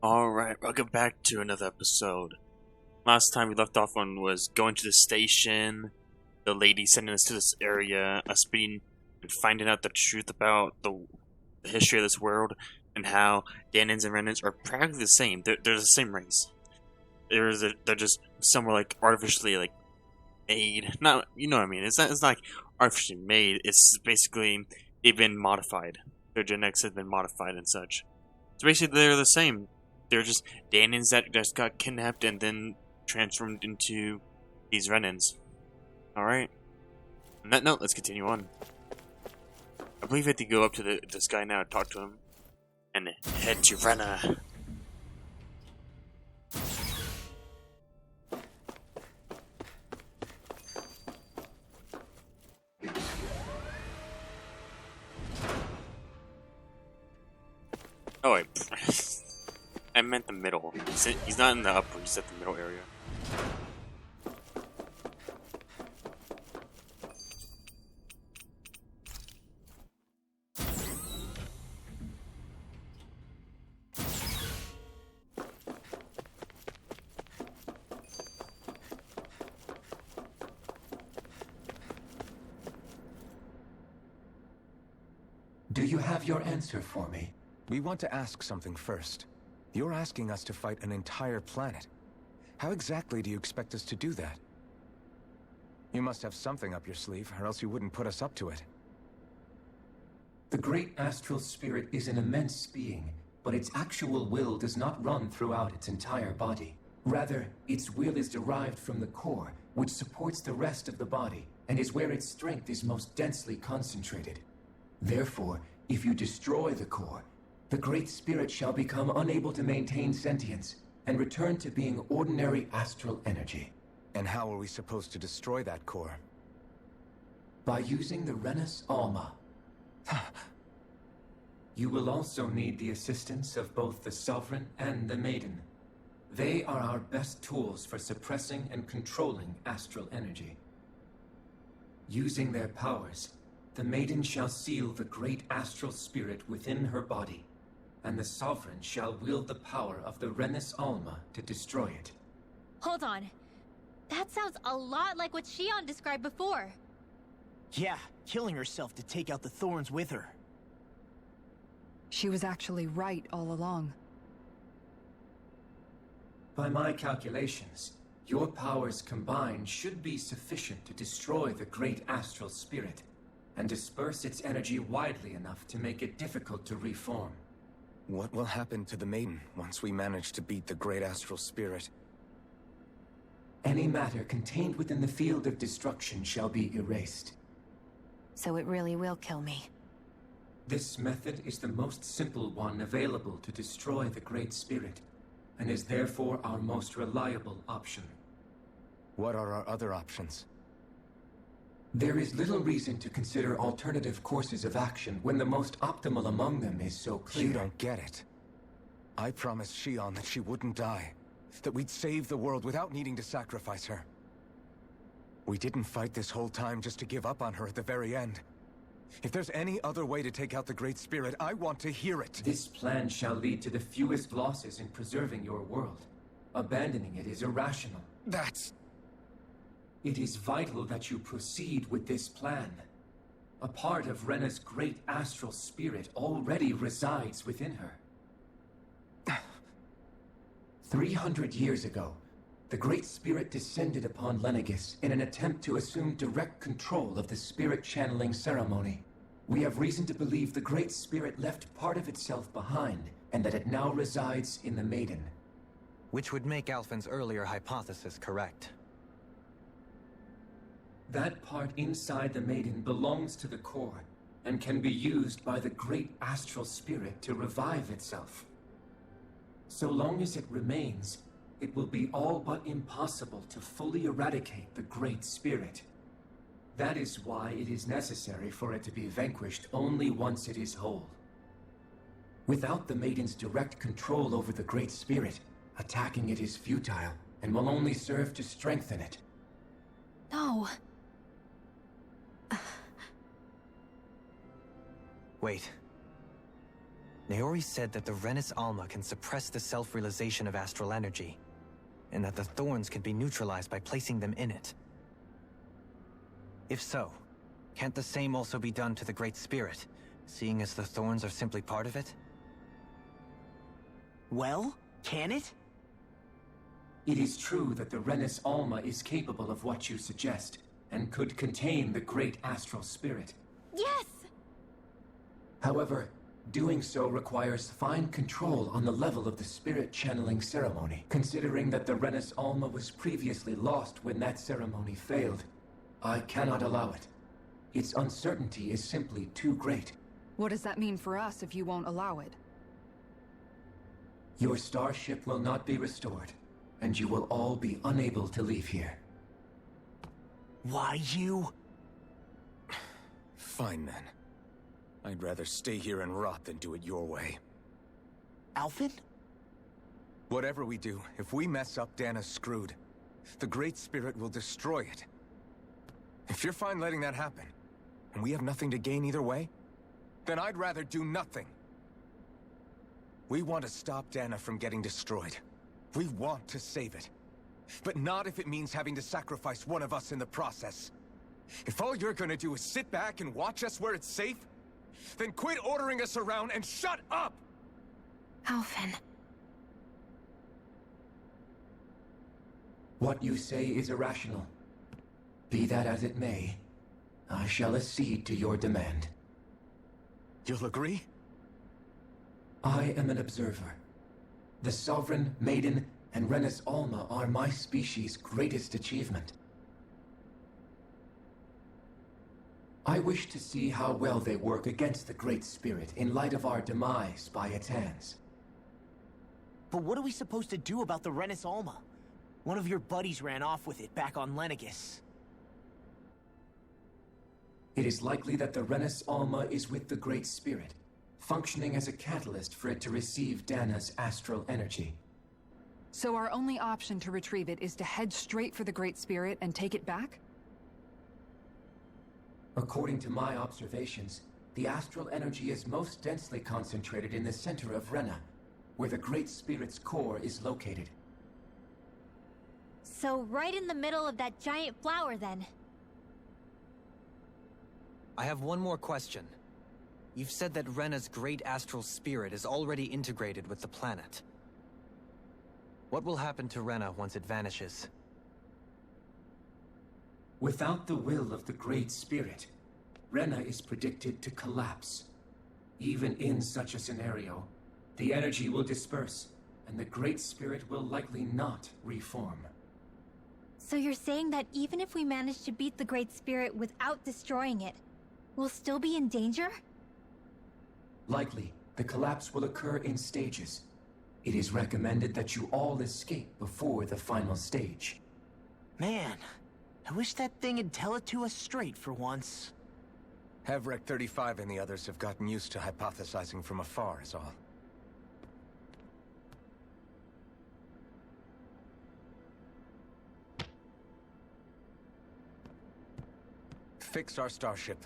Alright, welcome back to another episode. Last time we left off on was going to the station, the lady sending us to this area, us being and finding out the truth about the history of this world, and how Dahnans and Renans are practically the same. They're the same race. They're just somewhere like artificially like made. Not, you know what I mean. It's not like artificially made. It's basically they've been modified. Their genetics have been modified and such. So basically they're the same. They're just Dahnans that just got kidnapped and then transformed into these Renans. Alright. On that note, let's continue on. I believe I have to go up to this guy now, talk to him, and head to Renna. Oh wait, I meant the middle. He's not in the upper, he's at the middle area. Do you have your answer for me? We want to ask something first. You're asking us to fight an entire planet. How exactly do you expect us to do that? You must have something up your sleeve, or else you wouldn't put us up to it. The great astral spirit is an immense being, but its actual will does not run throughout its entire body. Rather, its will is derived from the core, which supports the rest of the body, and is where its strength is most densely concentrated. Therefore, if you destroy the core, the Great Spirit shall become unable to maintain sentience and return to being ordinary astral energy. And how are we supposed to destroy that core? By using the Renus Alma. You will also need the assistance of both the Sovereign and the Maiden. They are our best tools for suppressing and controlling astral energy. Using their powers, the Maiden shall seal the great astral spirit within her body, and the Sovereign shall wield the power of the Renus Alma to destroy it. Hold on. That sounds a lot like what Shion described before. Yeah, killing herself to take out the thorns with her. She was actually right all along. By my calculations, your powers combined should be sufficient to destroy the great astral spirit and disperse its energy widely enough to make it difficult to reform. What will happen to the Maiden once we manage to beat the great astral spirit? Any matter contained within the field of destruction shall be erased. So it really will kill me. This method is the most simple one available to destroy the Great Spirit, and is therefore our most reliable option. What are our other options? There is little reason to consider alternative courses of action when the most optimal among them is so clear. You don't get it. I promised Shion that she wouldn't die, that we'd save the world without needing to sacrifice her. We didn't fight this whole time just to give up on her at the very end. If there's any other way to take out the Great Spirit, I want to hear it. This plan shall lead to the fewest losses in preserving your world. Abandoning it is irrational. It is vital that you proceed with this plan. A part of Renna's great astral spirit already resides within her. 300 years ago, the Great Spirit descended upon Lenegis in an attempt to assume direct control of the spirit channeling ceremony. We have reason to believe the Great Spirit left part of itself behind, and that it now resides in the Maiden. Which would make Alphen's earlier hypothesis correct. That part inside the Maiden belongs to the core, and can be used by the great astral spirit to revive itself. So long as it remains, it will be all but impossible to fully eradicate the Great Spirit. That is why it is necessary for it to be vanquished only once it is whole. Without the Maiden's direct control over the Great Spirit, attacking it is futile, and will only serve to strengthen it. No. Wait. Naori said that the Renis Alma can suppress the self-realization of astral energy, and that the thorns can be neutralized by placing them in it. If so, can't the same also be done to the Great Spirit, seeing as the thorns are simply part of it? Well, can it? It is true that the Renis Alma is capable of what you suggest, and could contain the great astral spirit. Yes! However, doing so requires fine control on the level of the spirit channeling ceremony. Considering that the Renis Alma was previously lost when that ceremony failed, I cannot allow it. Its uncertainty is simply too great. What does that mean for us if you won't allow it? Your starship will not be restored, and you will all be unable to leave here. Why you? Fine then. I'd rather stay here and rot than do it your way. Alphen? Whatever we do, if we mess up, Dana's screwed. The Great Spirit will destroy it. If you're fine letting that happen, and we have nothing to gain either way, then I'd rather do nothing. We want to stop Dana from getting destroyed. We want to save it. But not if it means having to sacrifice one of us in the process. If all you're gonna do is sit back and watch us where it's safe, then quit ordering us around and shut up! Alphen. What you say is irrational. Be that as it may, I shall accede to your demand. You'll agree? I am an observer. The Sovereign, Maiden, and Renis Alma are my species' greatest achievement. I wish to see how well they work against the Great Spirit in light of our demise by its hands. But what are we supposed to do about the Renis Alma? One of your buddies ran off with it back on Lenegis. It is likely that the Renis Alma is with the Great Spirit, functioning as a catalyst for it to receive Dana's astral energy. So our only option to retrieve it is to head straight for the Great Spirit and take it back? According to my observations, the astral energy is most densely concentrated in the center of Rena, where the Great Spirit's core is located. So right in the middle of that giant flower, then. I have one more question. You've said that Rena's great astral spirit is already integrated with the planet. What will happen to Rena once it vanishes? Without the will of the Great Spirit, Rena is predicted to collapse. Even in such a scenario, the energy will disperse, and the Great Spirit will likely not reform. So you're saying that even if we manage to beat the Great Spirit without destroying it, we'll still be in danger? Likely, the collapse will occur in stages. It is recommended that you all escape before the final stage. Man, I wish that thing would tell it to us straight for once. Hevrek 35 and the others have gotten used to hypothesizing from afar is all. Fix our starship.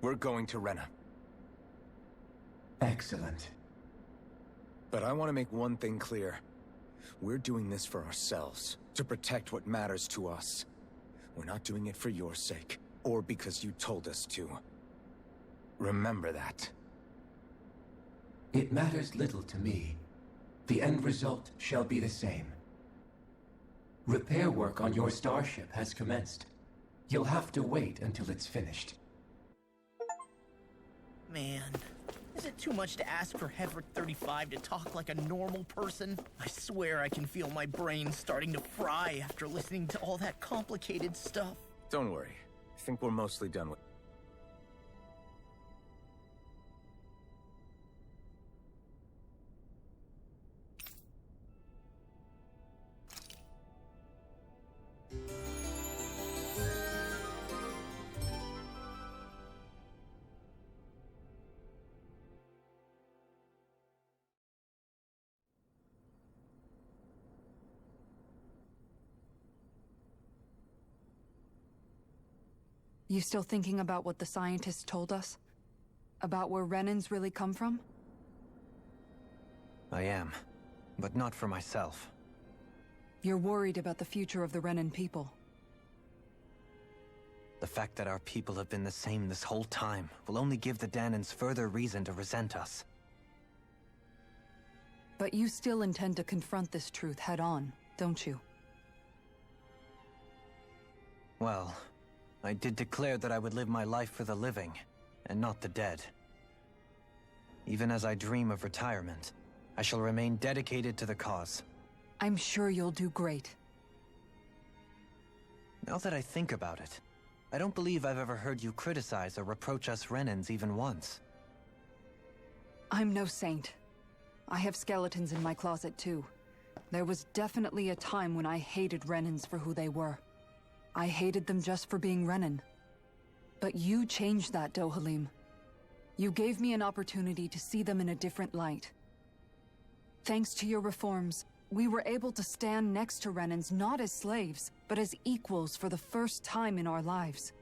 We're going to Rena. Excellent. But I want to make one thing clear. We're doing this for ourselves, to protect what matters to us. We're not doing it for your sake, or because you told us to. Remember that. It matters little to me. The end result shall be the same. Repair work on your starship has commenced. You'll have to wait until it's finished. Man, is it too much to ask for Hevrek 35 to talk like a normal person? I swear I can feel my brain starting to fry after listening to all that complicated stuff. Don't worry. I think we're mostly done with... You still thinking about what the scientists told us? About where Renans really come from? I am, but not for myself. You're worried about the future of the Renan people. The fact that our people have been the same this whole time will only give the Dahnans further reason to resent us. But you still intend to confront this truth head-on, don't you? Well, I did declare that I would live my life for the living, and not the dead. Even as I dream of retirement, I shall remain dedicated to the cause. I'm sure you'll do great. Now that I think about it, I don't believe I've ever heard you criticize or reproach us Renans even once. I'm no saint. I have skeletons in my closet too. There was definitely a time when I hated Renans for who they were. I hated them just for being Renan. But you changed that, Dohalim. You gave me an opportunity to see them in a different light. Thanks to your reforms, we were able to stand next to Renans not as slaves, but as equals for the first time in our lives.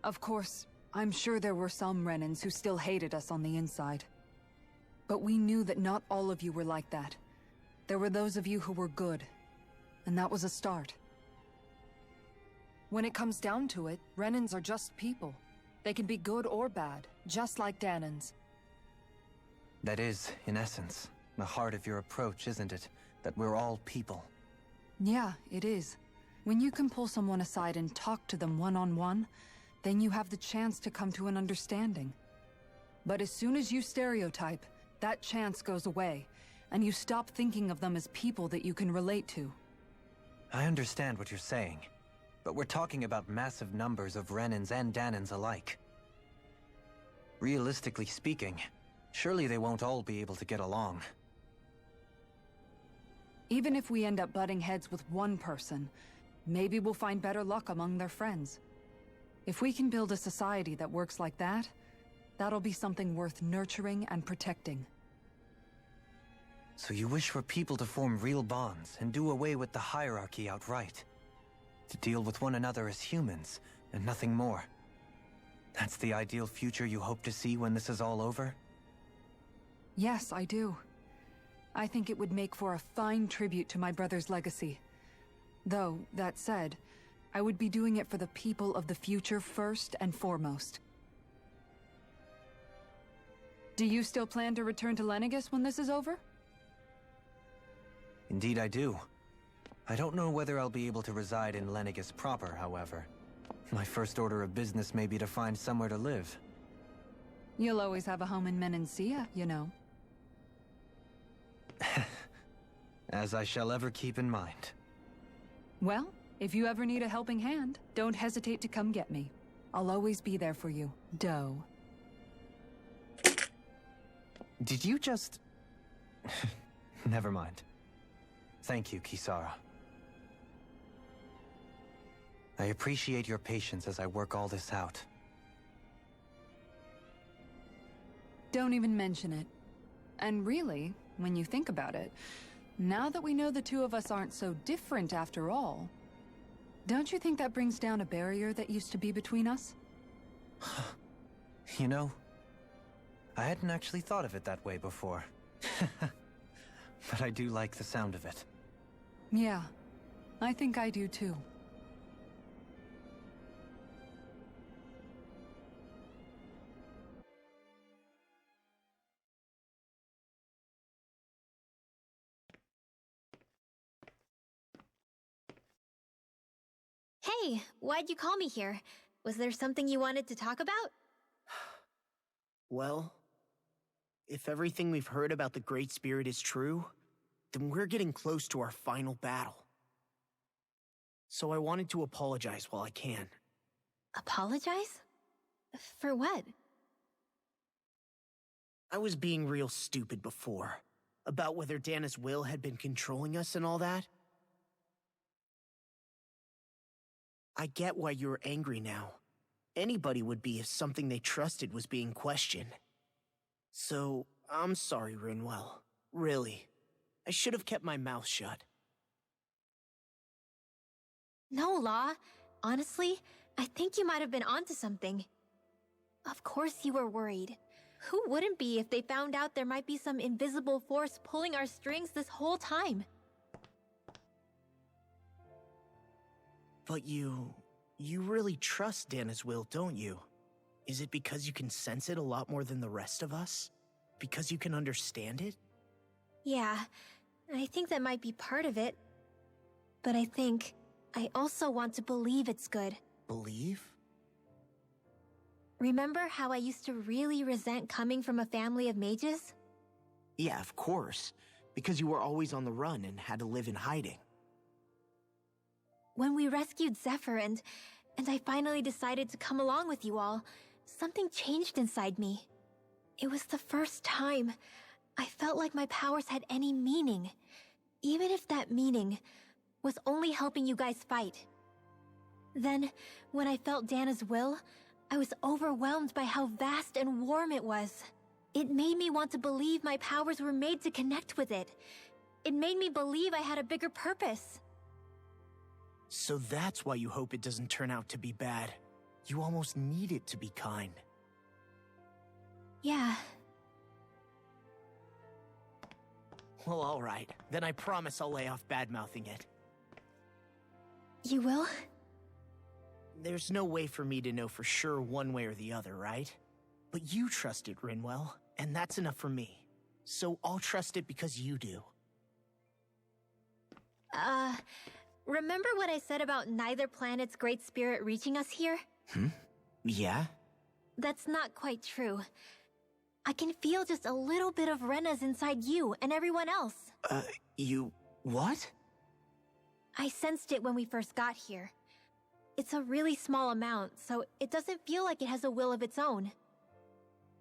Of course, I'm sure there were some Renans who still hated us on the inside. But we knew that not all of you were like that. There were those of you who were good, and that was a start. When it comes down to it, Renans are just people. They can be good or bad, just like Dahnans. That is, in essence, the heart of your approach, isn't it? That we're all people. Yeah, it is. When you can pull someone aside and talk to them one-on-one, then you have the chance to come to an understanding. But as soon as you stereotype, that chance goes away, and you stop thinking of them as people that you can relate to. I understand what you're saying, but we're talking about massive numbers of Renans and Dahnans alike. Realistically speaking, surely they won't all be able to get along. Even if we end up butting heads with one person, maybe we'll find better luck among their friends. If we can build a society that works like that, that'll be something worth nurturing and protecting. So you wish for people to form real bonds and do away with the hierarchy outright? To deal with one another as humans, and nothing more? That's the ideal future you hope to see when this is all over? Yes, I do. I think it would make for a fine tribute to my brother's legacy. Though, that said, I would be doing it for the people of the future first and foremost. Do you still plan to return to Lenegis when this is over? Indeed I do. I don't know whether I'll be able to reside in Lenegis proper, however. My first order of business may be to find somewhere to live. You'll always have a home in Menancia, you know. As I shall ever keep in mind. Well, if you ever need a helping hand, don't hesitate to come get me. I'll always be there for you, Doe. Did you just... Never mind. Thank you, Kisara. I appreciate your patience as I work all this out. Don't even mention it. And really, when you think about it, now that we know the two of us aren't so different after all, don't you think that brings down a barrier that used to be between us? You know, I hadn't actually thought of it that way before. But I do like the sound of it. Yeah, I think I do too. Hey, why'd you call me here? Was there something you wanted to talk about? Well, if everything we've heard about the Great Spirit is true, then we're getting close to our final battle. So I wanted to apologize while I can. Apologize? For what? I was being real stupid before, about whether Dana's will had been controlling us and all that. I get why you're angry now. Anybody would be if something they trusted was being questioned. So, I'm sorry, Rinwell. Really. I should have kept my mouth shut. No, Law. Honestly, I think you might have been onto something. Of course you were worried. Who wouldn't be if they found out there might be some invisible force pulling our strings this whole time? But you really trust Dana's will, don't you? Is it because you can sense it a lot more than the rest of us? Because you can understand it? Yeah, I think that might be part of it. But I think I also want to believe it's good. Believe? Remember how I used to really resent coming from a family of mages? Yeah, of course. Because you were always on the run and had to live in hiding. When we rescued Zephyr and I finally decided to come along with you all, something changed inside me. It was the first time I felt like my powers had any meaning, even if that meaning was only helping you guys fight. Then, when I felt Dana's will, I was overwhelmed by how vast and warm it was. It made me want to believe my powers were made to connect with it. It made me believe I had a bigger purpose. So that's why you hope it doesn't turn out to be bad. You almost need it to be kind. Yeah. Well, alright. Then I promise I'll lay off bad-mouthing it. You will? There's no way for me to know for sure one way or the other, right? But you trust it, Rinwell, and that's enough for me. So I'll trust it because you do. Remember what I said about neither planet's great spirit reaching us here? Yeah? That's not quite true. I can feel just a little bit of Rena's inside you and everyone else. You... what? I sensed it when we first got here. It's a really small amount, so it doesn't feel like it has a will of its own.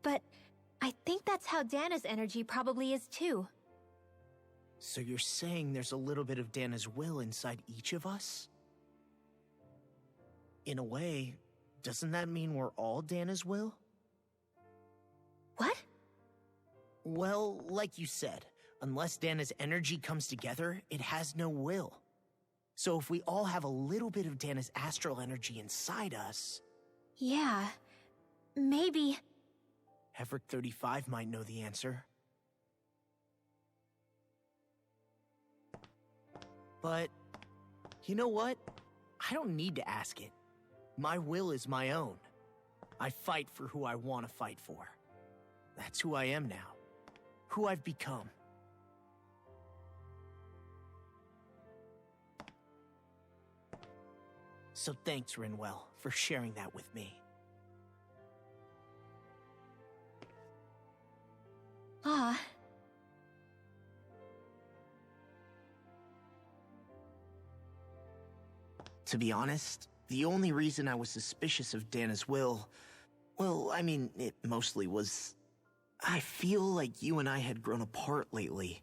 But I think that's how Dana's energy probably is too. So you're saying there's a little bit of Dana's will inside each of us? In a way, doesn't that mean we're all Dana's will? What? Well, like you said, unless Dana's energy comes together, it has no will. So if we all have a little bit of Dana's astral energy inside us... Yeah, maybe... Heverick 35 might know the answer. But, you know what? I don't need to ask it. My will is my own. I fight for who I want to fight for. That's who I am now. Who I've become. So thanks, Rinwell, for sharing that with me. Ah. To be honest, the only reason I was suspicious of Dana's will... well, I mean, it mostly was... I feel like you and I had grown apart lately,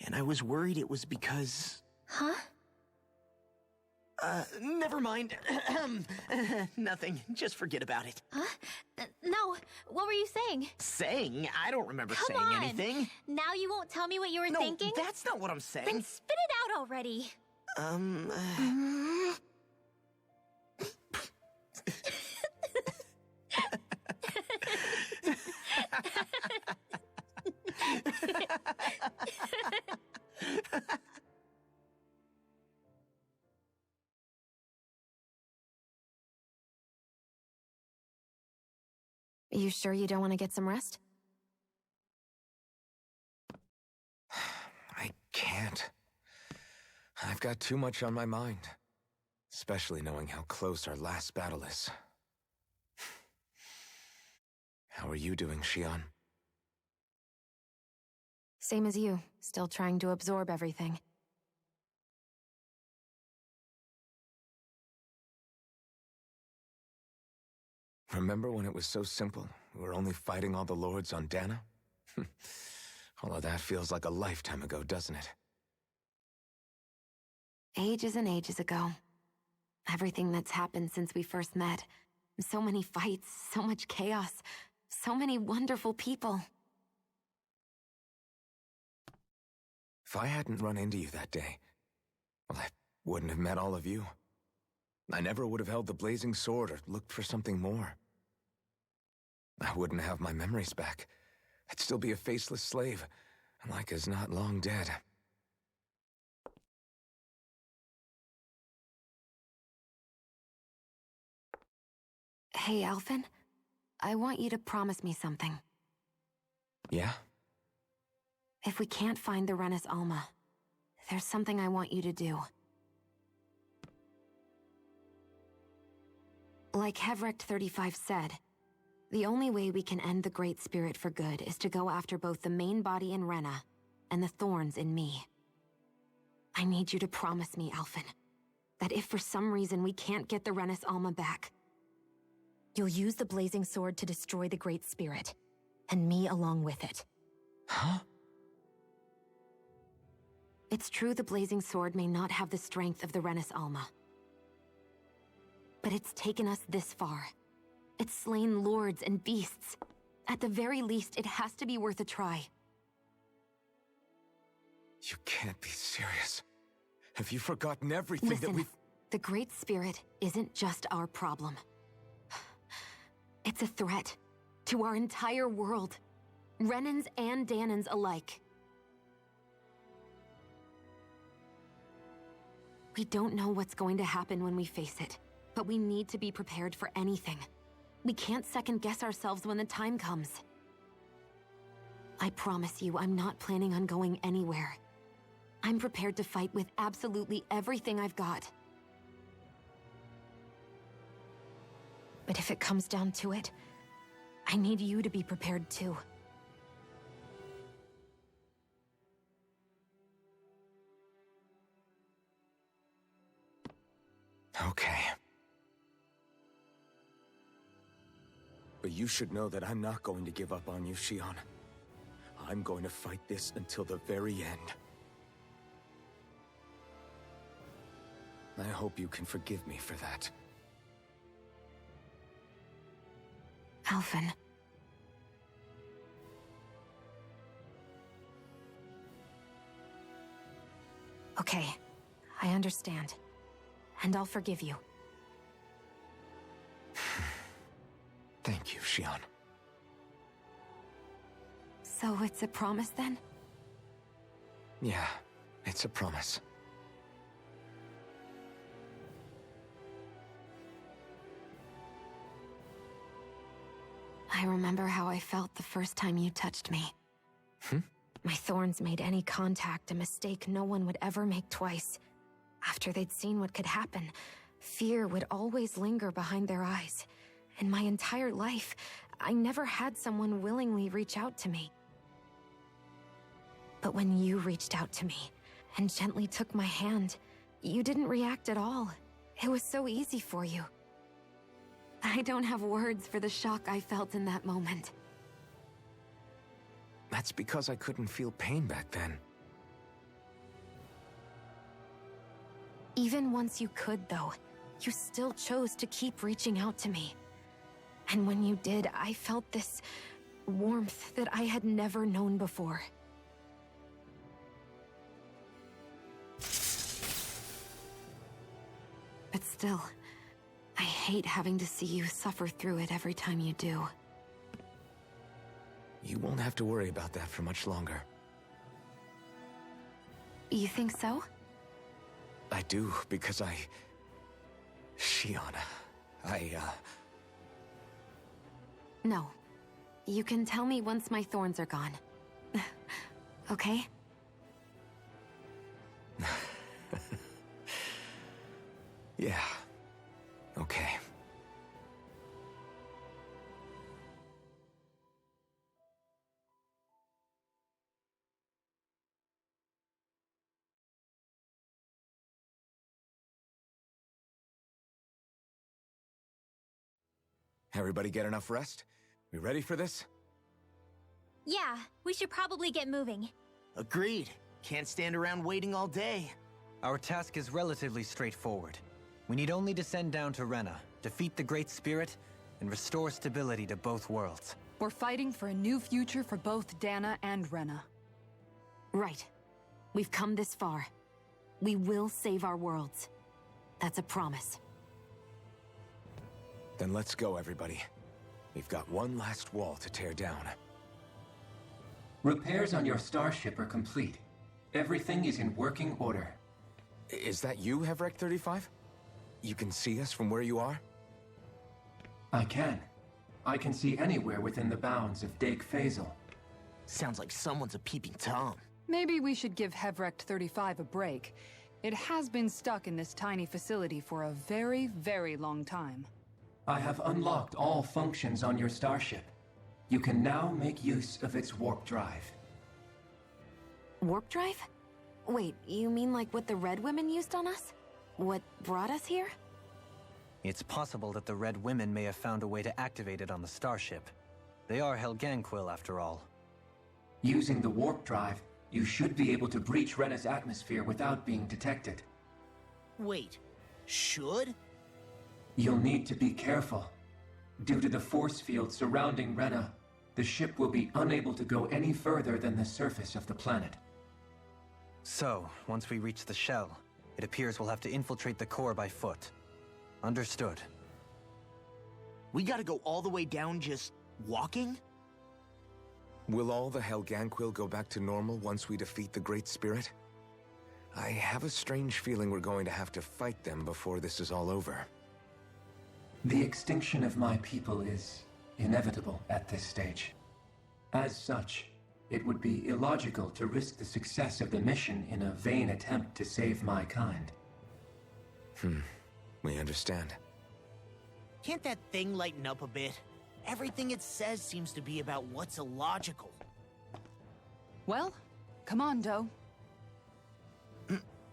and I was worried it was because... Huh? Never mind. Nothing. Just forget about it. Huh? No, what were you saying? Saying? I don't remember Come saying on. anything. Now you won't tell me what you were thinking? No, that's not what I'm saying. Then spit it out already. You sure you don't want to get some rest? I can't. I've got too much on my mind. Especially knowing how close our last battle is. How are you doing, Xion? Same as you, still trying to absorb everything. Remember when it was so simple? We were only fighting all the lords on Dana? All of that feels like a lifetime ago, doesn't it? Ages and ages ago. Everything that's happened since we first met. So many fights, so much chaos, so many wonderful people. If I hadn't run into you that day, well, I wouldn't have met all of you. I never would have held the blazing sword or looked for something more. I wouldn't have my memories back, I'd still be a faceless slave, like as not long dead. Hey, Alphen. I want you to promise me something. Yeah? If we can't find the Renis Alma, there's something I want you to do. Like Hevrecht 35 said, the only way we can end the Great Spirit for good is to go after both the main body in Rena and the thorns in me. I need you to promise me, Alphen, that if for some reason we can't get the Renis Alma back, you'll use the Blazing Sword to destroy the Great Spirit, and me along with it. Huh? It's true the Blazing Sword may not have the strength of the Renis Alma. But it's taken us this far. It's slain lords and beasts. At the very least, it has to be worth a try. You can't be serious. Have you forgotten everything that Listen, we've... the Great Spirit isn't just our problem. It's a threat to our entire world. Renans and Dahnans alike. We don't know what's going to happen when we face it, but we need to be prepared for anything. We can't second-guess ourselves when the time comes. I promise you, I'm not planning on going anywhere. I'm prepared to fight with absolutely everything I've got. But if it comes down to it, I need you to be prepared too. Okay. But you should know that I'm not going to give up on you, Shionne. I'm going to fight this until the very end. I hope you can forgive me for that. Alphen. Okay, I understand. And I'll forgive you. Thank you, Shionne. So it's a promise then? Yeah, it's a promise. I remember how I felt the first time you touched me. My thorns made any contact a mistake no one would ever make twice. After they'd seen what could happen, fear would always linger behind their eyes. In my entire life, I never had someone willingly reach out to me. But when you reached out to me and gently took my hand, you didn't react at all. It was so easy for you. I don't have words for the shock I felt in that moment. That's because I couldn't feel pain back then. Even once you could, though, you still chose to keep reaching out to me. And when you did, I felt this warmth that I had never known before. But still, I hate having to see you suffer through it every time you do. You won't have to worry about that for much longer. You think so? I do, because Shionne, No. You can tell me once my thorns are gone. Okay? Yeah. Okay. Everybody get enough rest? We ready for this? Yeah, we should probably get moving. Agreed. Can't stand around waiting all day. Our task is relatively straightforward. We need only descend down to Rena, defeat the Great Spirit, and restore stability to both worlds. We're fighting for a new future for both Dana and Rena. Right. We've come this far. We will save our worlds. That's a promise. Then let's go, everybody. We've got one last wall to tear down. Repairs on your starship are complete. Everything is in working order. Is that you, Hevrek 35? You can see us from where you are? I can. I can see anywhere within the bounds of Dake Faisal. Sounds like someone's a peeping Tom. Maybe we should give Hevrekt 35 a break. It has been stuck in this tiny facility for a very, very long time. I have unlocked all functions on your starship. You can now make use of its warp drive. Warp drive? Wait, you mean like what the Red Women used on us? What brought us here? It's possible that the Red Women may have found a way to activate it on the starship. They are Helganquil, after all. Using the warp drive, you should be able to breach Rena's atmosphere without being detected. Wait, should? You'll need to be careful. Due to the force field surrounding Rena, the ship will be unable to go any further than the surface of the planet. So, once we reach the shell, it appears we'll have to infiltrate the core by foot. Understood. We gotta go all the way down just walking? Will all the Helganquil go back to normal once we defeat the Great Spirit? I have a strange feeling we're going to have to fight them before this is all over. The extinction of my people is inevitable at this stage. As such, it would be illogical to risk the success of the mission in a vain attempt to save my kind. We understand. Can't that thing lighten up a bit? Everything it says seems to be about what's illogical. Well, come on, Doe.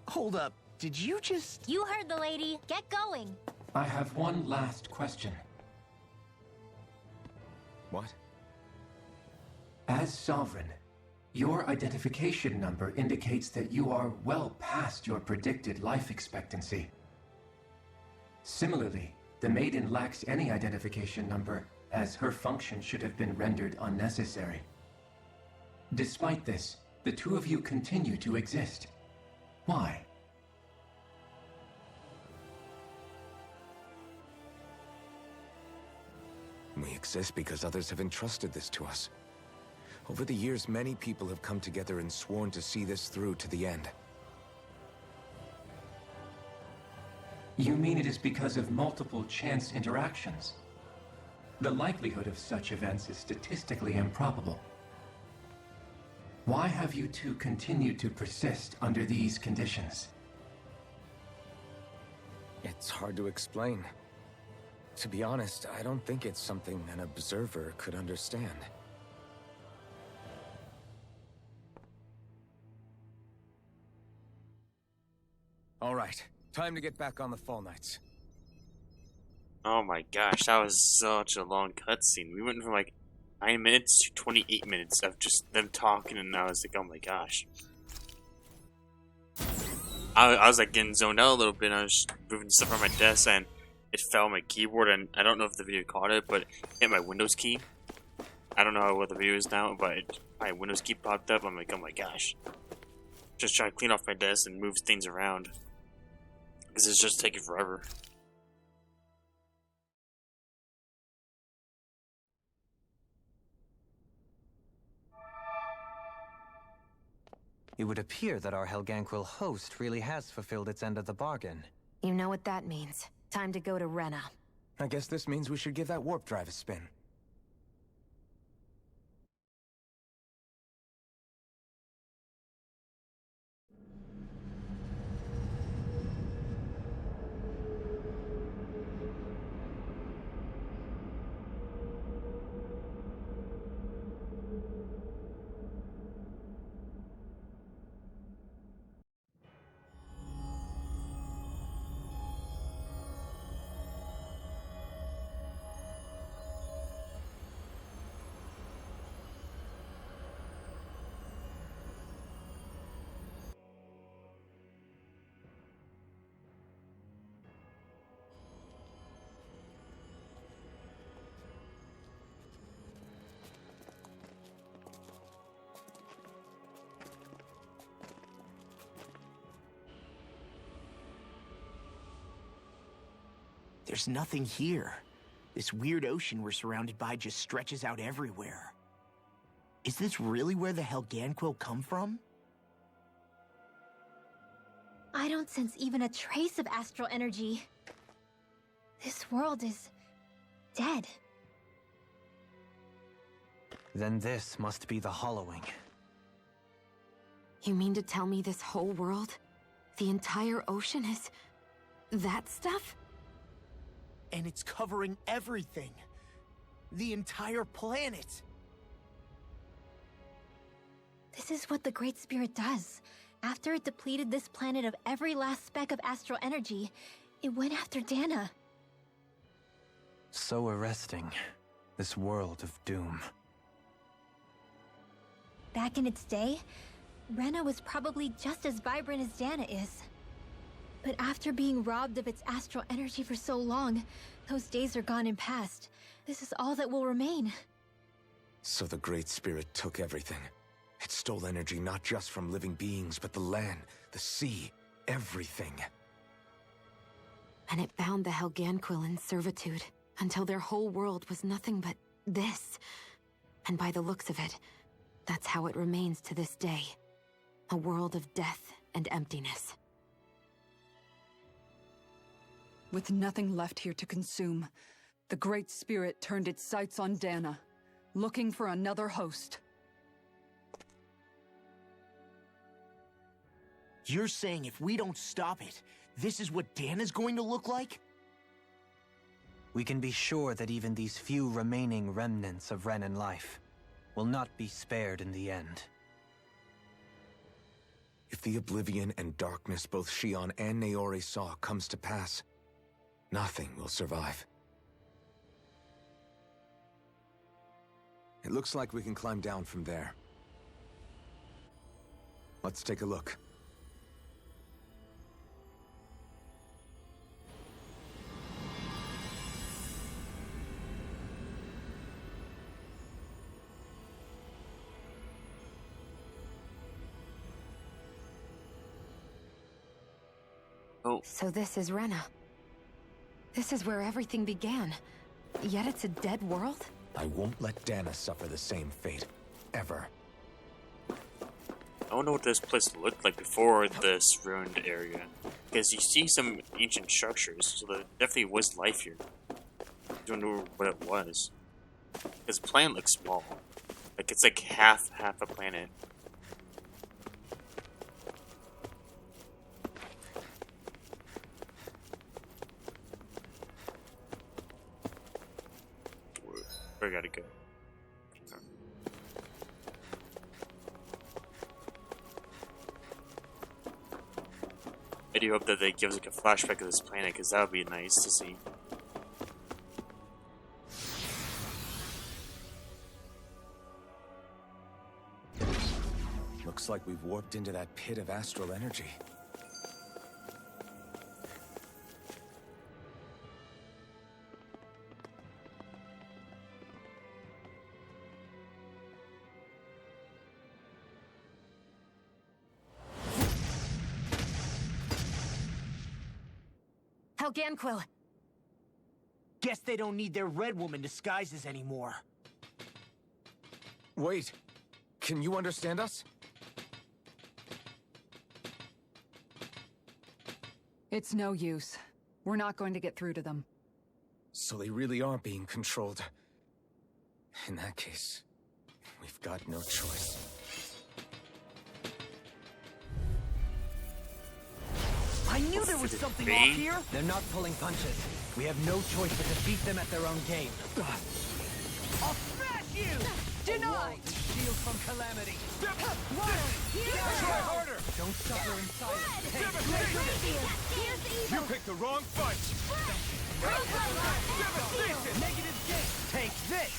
Hold up, did you just... You heard the lady. Get going. I have one last question. What? As Sovereign, your identification number indicates that you are well past your predicted life expectancy. Similarly, the Maiden lacks any identification number, as her function should have been rendered unnecessary. Despite this, the two of you continue to exist. Why? We exist because others have entrusted this to us. Over the years, many people have come together and sworn to see this through to the end. You mean it is because of multiple chance interactions? The likelihood of such events is statistically improbable. Why have you two continued to persist under these conditions? It's hard to explain. To be honest, I don't think it's something an observer could understand. All right, time to get back on the Fall Knights. Oh my gosh, that was such a long cutscene. We went from like 9 minutes to 28 minutes of just them talking, and I was like, oh my gosh. I was like getting zoned out a little bit. I was just moving stuff on my desk, and it fell on my keyboard, and I don't know if the video caught it, but it hit my Windows key. I don't know what the video is now, but my Windows key popped up. I'm like, oh my gosh. Just trying to clean off my desk and move things around, because it's just taking forever. It would appear that our Helganquil host really has fulfilled its end of the bargain. You know what that means. Time to go to Rena. I guess this means we should give that warp drive a spin. There's nothing here. This weird ocean we're surrounded by just stretches out everywhere. Is this really where the Helganquil come from? I don't sense even a trace of astral energy. This world is dead. Then this must be the Hollowing. You mean to tell me this whole world, the entire ocean is that stuff? And it's covering everything. The entire planet. This is what the Great Spirit does. After it depleted this planet of every last speck of astral energy, it went after Dana. So arresting. This world of doom. Back in its day, Rena was probably just as vibrant as Dana is. But after being robbed of its astral energy for so long, those days are gone and past. This is all that will remain. So the Great Spirit took everything. It stole energy not just from living beings, but the land, the sea, everything. And it bound the Helganquil in servitude until their whole world was nothing but this. And by the looks of it, that's how it remains to this day. A world of death and emptiness. With nothing left here to consume, the Great Spirit turned its sights on Dana, looking for another host. You're saying if we don't stop it, this is what Dana's going to look like? We can be sure that even these few remaining remnants of Renan life will not be spared in the end. If the oblivion and darkness both Shion and Naori saw comes to pass, nothing will survive. It looks like we can climb down from there. Let's take a look. Oh, So this is Rena. This is where everything began. Yet it's a dead world? I won't let Dana suffer the same fate. Ever. I wonder what this place looked like before this ruined area. Because you see some ancient structures, so there definitely was life here. I don't know what it was. Because the planet looks small. Like it's like half a planet. Where I gotta go? I do hope that they give us like a flashback of this planet, because that would be nice to see. Looks like we've warped into that pit of astral energy. Helganquil! Guess they don't need their Red Woman disguises anymore. Wait, can you understand us? It's no use. We're not going to get through to them. So they really are being controlled. In that case, we've got no choice. I knew there was something off here! They're not pulling punches. We have no choice but to beat them at their own game. I'll smash you! Denied! Shield from calamity. Try harder! Don't suffer in silence. You picked the wrong fight! Negative gate. Take this.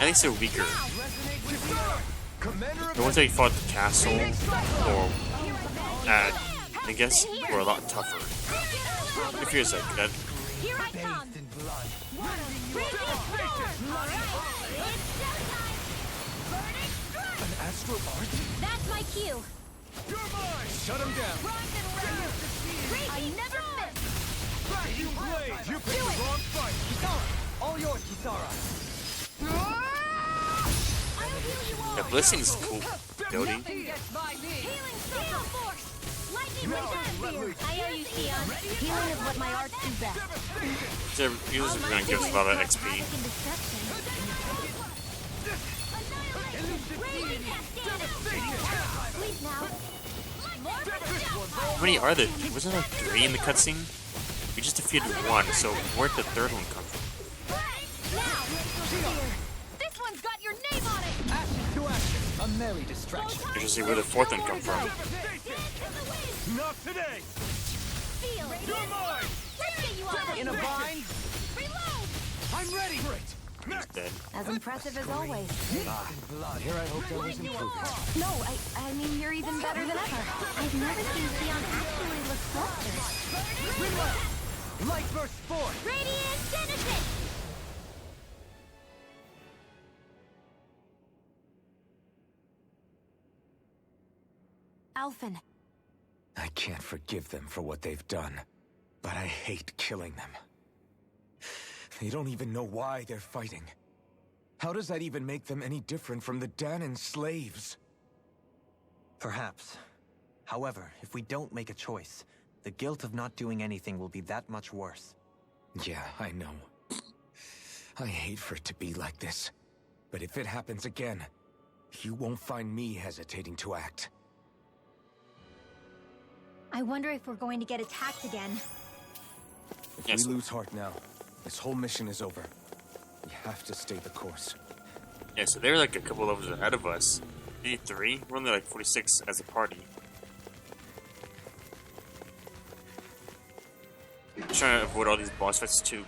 I think they're weaker. Commander The ones that we fought at the castle, or I guess, were a lot tougher. If you're like that. Here I come! Bathed in blood. An astral art? That's my cue! You're mine! Shut him down! I never miss! You blade! You picked the wrong fight! Kisara, all yours, Kisara. The blessing's cool building. Healing force! Lightning Lightning! I owe you, Sion. Healing is what my arts do best. So users are gonna give us a lot of XP. Please now. How many are there? Wasn't there 3 in the cutscene? We just defeated 1, so where'd the 3rd one come from? This one's got your name on it! Action to action. A merry distraction. I should see where the 4th one come from. Not today. Feel it. You're mine. Let's get you on In a bind. Reload! I'm ready. Great. He's dead. As impressive as always. Blood. Here I hope there was improvement. No, I mean, you're even better than ever. I've never seen Sion actually look flustered. Light burst forth. Radiant Genesis! Alphen, I can't forgive them for what they've done, but I hate killing them. They don't even know why they're fighting. How does that even make them any different from the Dahnan slaves? Perhaps. However, if we don't make a choice, the guilt of not doing anything will be that much worse. Yeah, I know. I hate for it to be like this. But if it happens again, you won't find me hesitating to act. I wonder if we're going to get attacked again. If Yes. we lose heart now, this whole mission is over. We have to stay the course. Yeah, so they're like a couple levels ahead of us. 83? We're only like 46 as a party. I'm trying to avoid all these boss fights to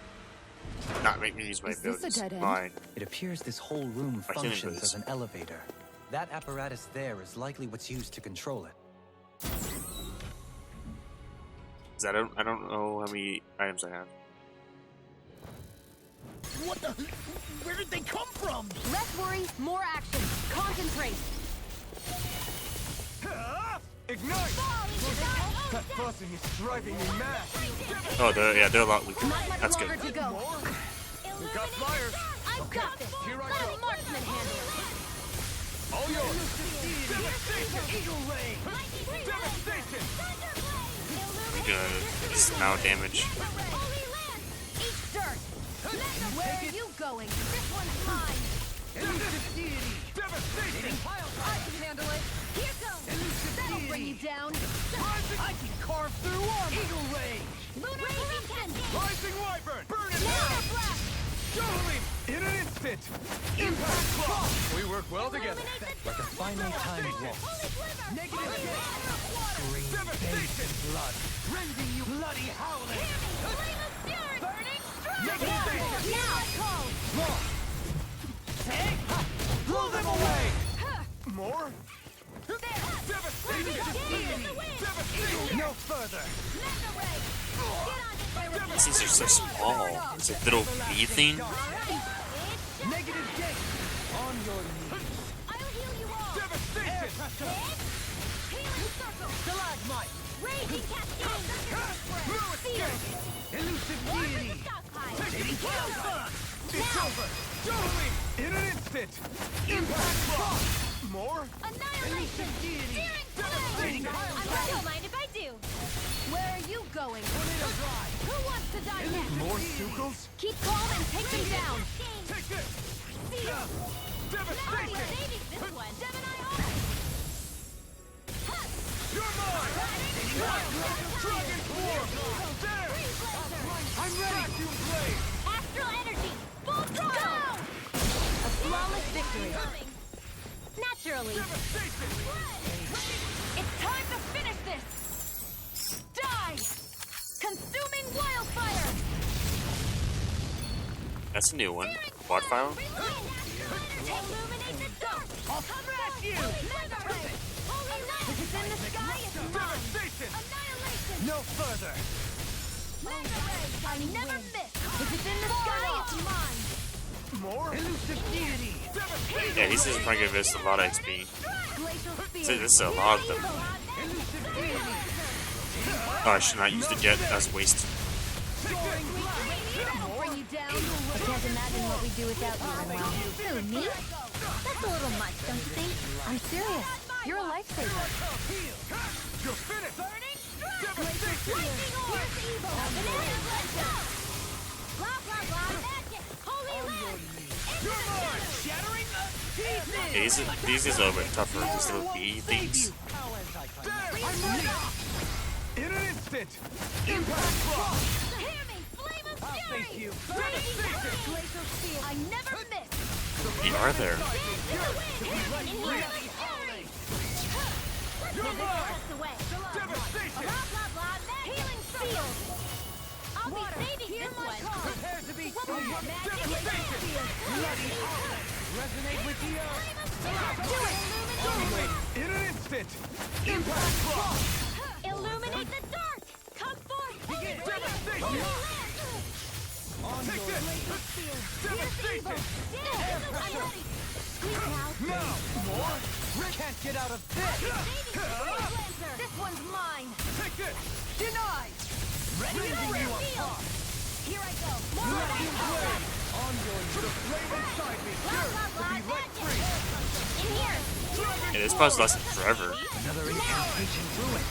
not make me use my Is this a abilities. dead end? Mine. It appears this whole room My healing functions boots. as an elevator. That apparatus there is likely what's used to control it. 'Cause I don't know how many items I have. What the? Where did they come from? Less worry, more action. Concentrate. Ignite! That buzzing is driving me mad! Oh, they're a lot weaker. Not much That's longer good. to go. We got flyers! I've got this. Here I Let go. a marksman handle it. All yours! Devastation! Eagle Ray! Devastation! I'm gonna dismount damage. Holy land! Eat dirt! Where are you going? This one's mine! Elusive deity! Devastation! I can handle it! Here goes! That'll bring you down! I can carve through armor! Eagle Ray! Lunar Eruption! Rising Wyvern! Burn it Lunar down! Blast! Jolene! In an instant! Impact Claw! We work well together. Like a finely timed waltz. Negative Devastation! blood! Rending you bloody howling! Flame of Fury! Burning Strike! Devastation! Now I call! Blow them away! More? Devastation! Devastation! No further! These are so small. It's a little bee thing. Negative gate! On your knees! I'll heal you all! Devastation! Healing Circle! Stalagmite! Raging Cascade! Seer! Elusive deity! Stockpile! Taking Alpha! It's over! Jolene! In an instant! Impact Claw! More? Annihilation! Searing Flame! I don't mind if I do! Where are you going? Who wants to die next? More Sukals? Keep calm and take them down! Take this! Seer! I'll be Devastation! saving this one! Gemini Heart! You're mine! Dragon Form! There! I'm ready! Vacuum Blade! Astral Energy! Full throttle! A flawless victory! Naturally! Devastation! It's time to finish this! Die! Consuming Wildfire! That's a new one. Wildfire? Illuminate the dark! I'll smash you! If it's in the sky, it's mine! Devastation! Annihilation! No further! I never miss! If it's in the sky, it's mine! More? Elusive deity! Devastation! Yeah, he's just trying to give us a lot of XP. Glacial So Spear! this is a lot of them. Elusive deity! Oh, I should not use it yet. That's a waste. I'll bring you down! Can't imagine what we do without you, Manuel. Who, me? That's a little much, don't you think? I'm serious. You're a lifesaver. You're finished! Blah, blah, blah, magic! Holy land! Yeah, these is a little bit tougher. These little bee things. In an instant! Impact Frost! Hear me! Flame of Fury! Glacial Steel! I never miss! They are there. Healing field! I'll be saving this one! Prepare to be Resonate with the earth! Do it! In an instant! Impact Frost! Illuminate the dark! Come forth! Devastation! Take this! Devastation! I'm ready! Squeeze now! Now! More? Can't get out of this! This one's mine! Take this! Denied! Ready to you apart! Here I go! More of that! On your the flame inside me! Blah, blah, blah, magic! In here! Yeah, this boss lasted forever. Another incantation ruin.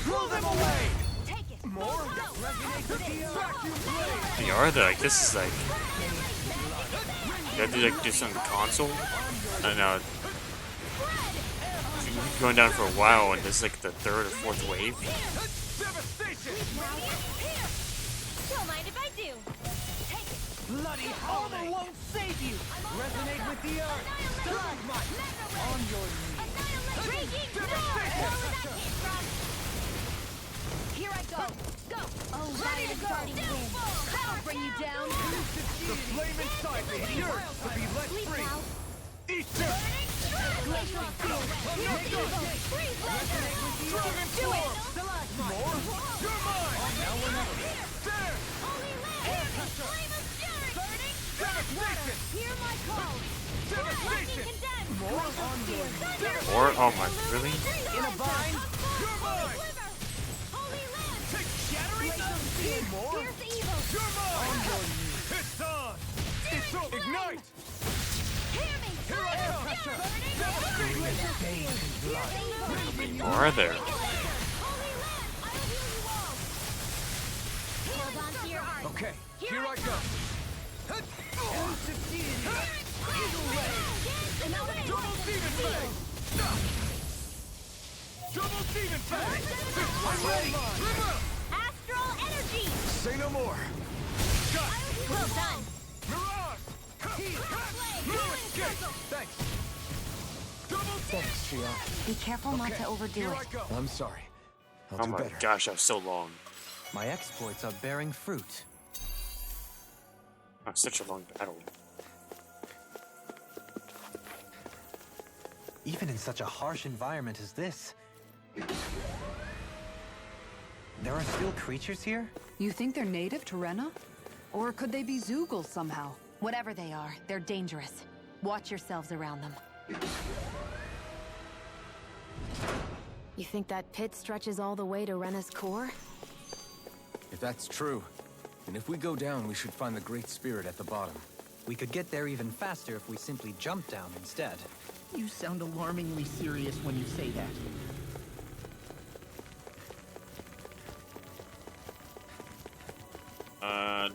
Throw them away! Take it! More? Resonate with the vacuum blade! They are there. Like this is like. You have to like do something on the console. I know. You've been going down for a while, and this is like the third or fourth wave. Devastation! Don't mind if I do! Take it! Bloody holiday won't save you! Resonate with the earth! Stalagmite! On your knees! Raging Storm! Where was that hit from? Here I go! Go! Oh, ready to go! That'll bring you down! The flame inside me! Yours to be let free! Eat this! Glacial Steel! Freeze laser! Do it! More? You're mine! Now or never! There! Holy land! Flame of Fury! Burning! Devastation! Hear my call! Devastation! Condemned! More on your knees! Or oh my, really? In a bind! You're mine! Holy land! Take shattering! More? Fierce evil! You're mine! On your knees! It's on! It's on! Ignite! Hear me! Here I come! Or are there? Holy land! I will heal you all! Hold on to your heart! Okay, here I go! Double Demon Fang! Double Demon Fang! I'm ready! Astral energy! Say no more! Got it! Well done! Mirage! No escape! Thanks! Double Thanks, Shia. Be careful not to overdo Here it. I go! I'm sorry. I'll Oh do my better. gosh, that was so long. My exploits are bearing fruit. Oh, such a long battle. Even in such a harsh environment as this. There are still creatures here? You think they're native to Rena? Or could they be Zeugles somehow? Whatever they are, they're dangerous. Watch yourselves around them. You think that pit stretches all the way to Rena's core? If that's true, and if we go down, we should find the Great Spirit at the bottom. We could get there even faster if we simply jump down instead. You sound alarmingly serious when you say that.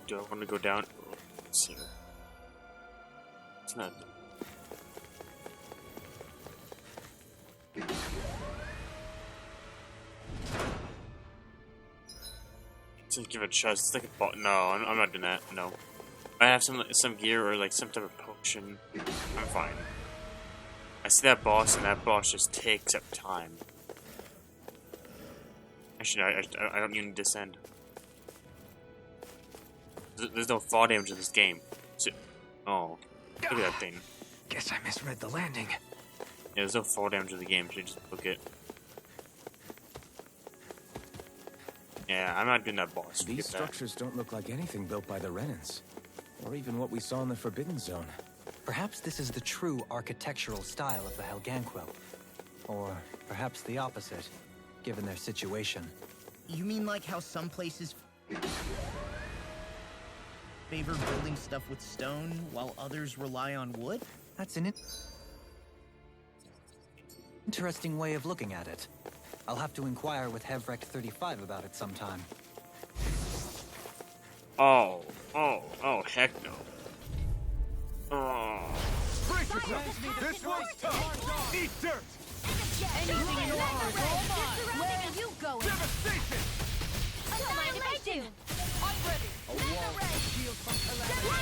Do I want to go down? Let's see. It's not. Let's give it a chance. It's like a bot. No, I'm not doing that. No. I have some gear or like some type of potion. I'm fine. I see that boss, and that boss just takes up time. Actually, I don't even descend. There's no fall damage in this game. So, oh, look at that thing. Guess I misread the landing. Yeah, there's no fall damage in the game, so you just book it. Yeah, I'm not doing that boss. These Forget that. structures don't look like anything built by the Renans. Or even what we saw in the Forbidden Zone. Perhaps this is the true architectural style of the Helganquil. Or perhaps the opposite, given their situation. You mean like how some places... favor building stuff with stone while others rely on wood? That's an interesting way of looking at it. I'll have to inquire with Hevrek 35 about it sometime. Oh, heck no. Oh. This one's tough! Eat dirt! Anything in your heart, where are you going? Devastation! I don't mind if I do. I'm ready.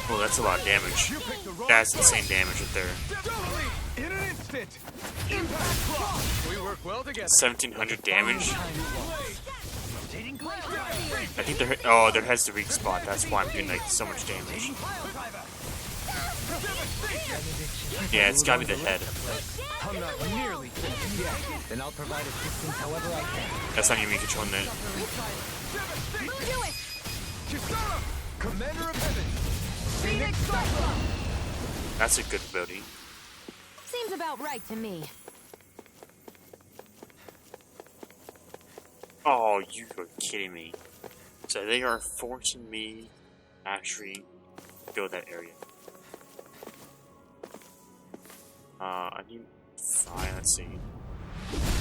Oh, that's a lot of damage. You picked the wrong That's insane damage right there. In an instant! Impact cross! We work well together. 1700 damage. I think their head's the weak spot. That's why I'm doing like so much damage. Yeah, it's gotta be the head. I'm not nearly finished yet. Then I'll provide assistance however I can. That's not even me controlling it. Kisara! Commander of Heaven! Phoenix Cyclone! That's a good ability. Seems about right to me. Oh, you are kidding me. So they are forcing me to actually go that area. I need fine, let's see.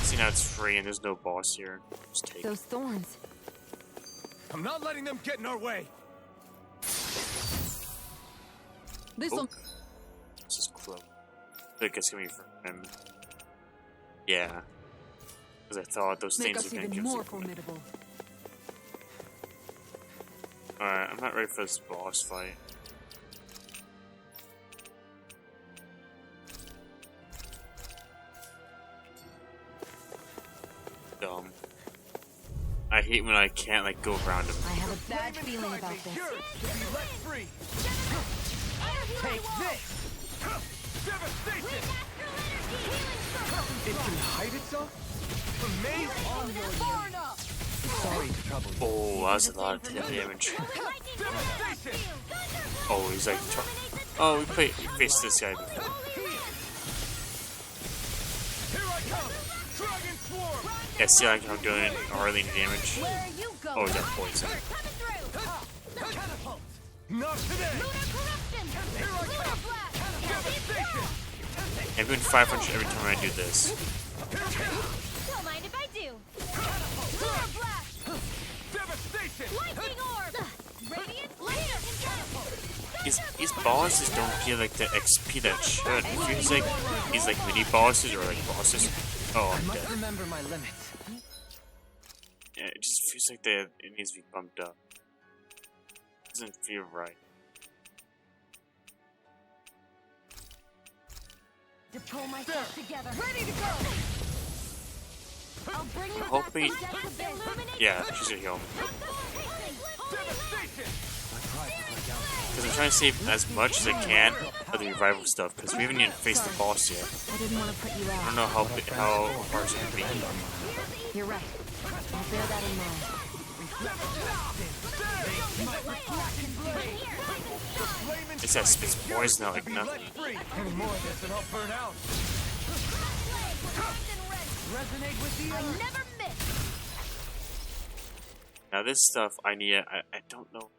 See now it's free and there's no boss here. Just take it. Those thorns. I'm not letting them get in our way! Oh. This is Crow. I think it's gonna be for him. Yeah. Because I thought those Make things us were gonna even give more us a- formidable. Alright, I'm not ready for this boss fight. Dumb. I hate when I can't like go around him. I have a bad feeling about this. Free! Take this! Devastation! It can hide itself? Amazing! Sorry to trouble you. Oh, that's a lot of damage. Devastation! Oh, he's like, oh, we faced this guy before. Here I come! Dragon Swarm! Yeah, see like how I'm doing hardly any damage. Where are you going? Oh, he's got poison. Coming through. Catapult! Not today! Lunar corruption. Lunar blast. Devastation! I'm doing 500 every time I do this. Don't mind if I do. Lunar blast. Devastation! Lightning orb. Radiant laser catapult. These bosses don't get like the XP that should. It feels like these like mini bosses or like bosses. Oh, I'm dead. Remember my limits. Yeah, it just feels like it needs to be bumped up. Doesn't feel right. To pull myself together. Ready to go. I'll bring you I'm back hoping. from death to illuminate. Yeah, she's gonna heal me. Devastation! Because I'm trying to save as much as I can of the revival stuff. Because we haven't even faced the boss yet. I didn't want to put you I out. don't know how hard it's gonna be. You're right. I'll bear that in mind. It's that spits poison out like nothing. Free! Any more of this and I'll burn out! Resonate with the I never miss. Now this stuff I need. I don't know.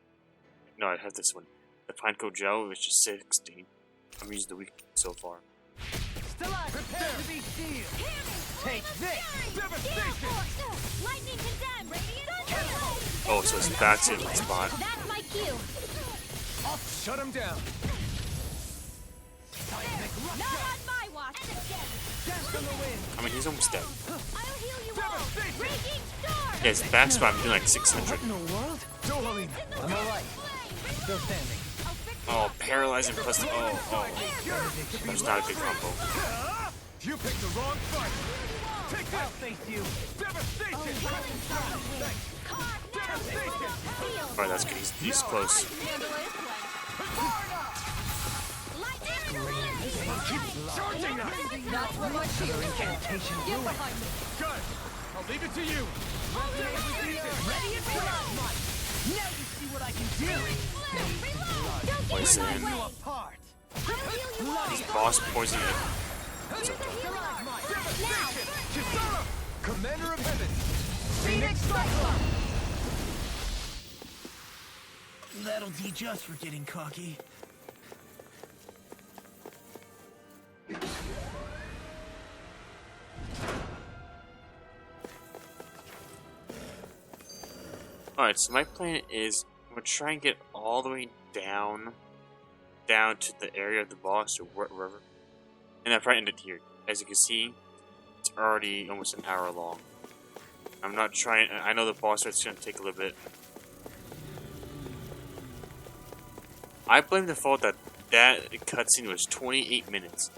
No, I have this one. The Pineco gel, which is 16. I'm using the weak so far. Prepare to be sealed! Take this! Devastation! Lightning condemned. Radiant. Oh, so it's back to the spot. That's my cue. Shut him down! Not on my watch. Dance on the wind! I mean, he's almost dead. I'll heal you all. Breaking storm. Yeah, his back spot, I'm doing like 600. Dohalim! I'm alright. Still standing. Oh, paralyzing plus the. Oh. That's not a good combo. You picked the wrong fight! Take that! I'll face you! Devastation! Alright, that's good. He's close. Charging us! That's what my shield is. Incantation Get behind me. Good! I'll leave it to you! Ready and reload. Now you see what I can do! Don't get Poison. in my way. Apart! I'll heal you all. These boss poison. Kisara! Commander of Heaven! Phoenix Cyclone. That'll teach us for getting cocky. Alright, so my plan is I'm gonna try and get all the way down to the area of the boss or wherever. And I probably ended here. As you can see, it's already almost an hour long. I'm not trying. I know the boss fight's gonna take a little bit. I blame the fault that cutscene was 28 minutes.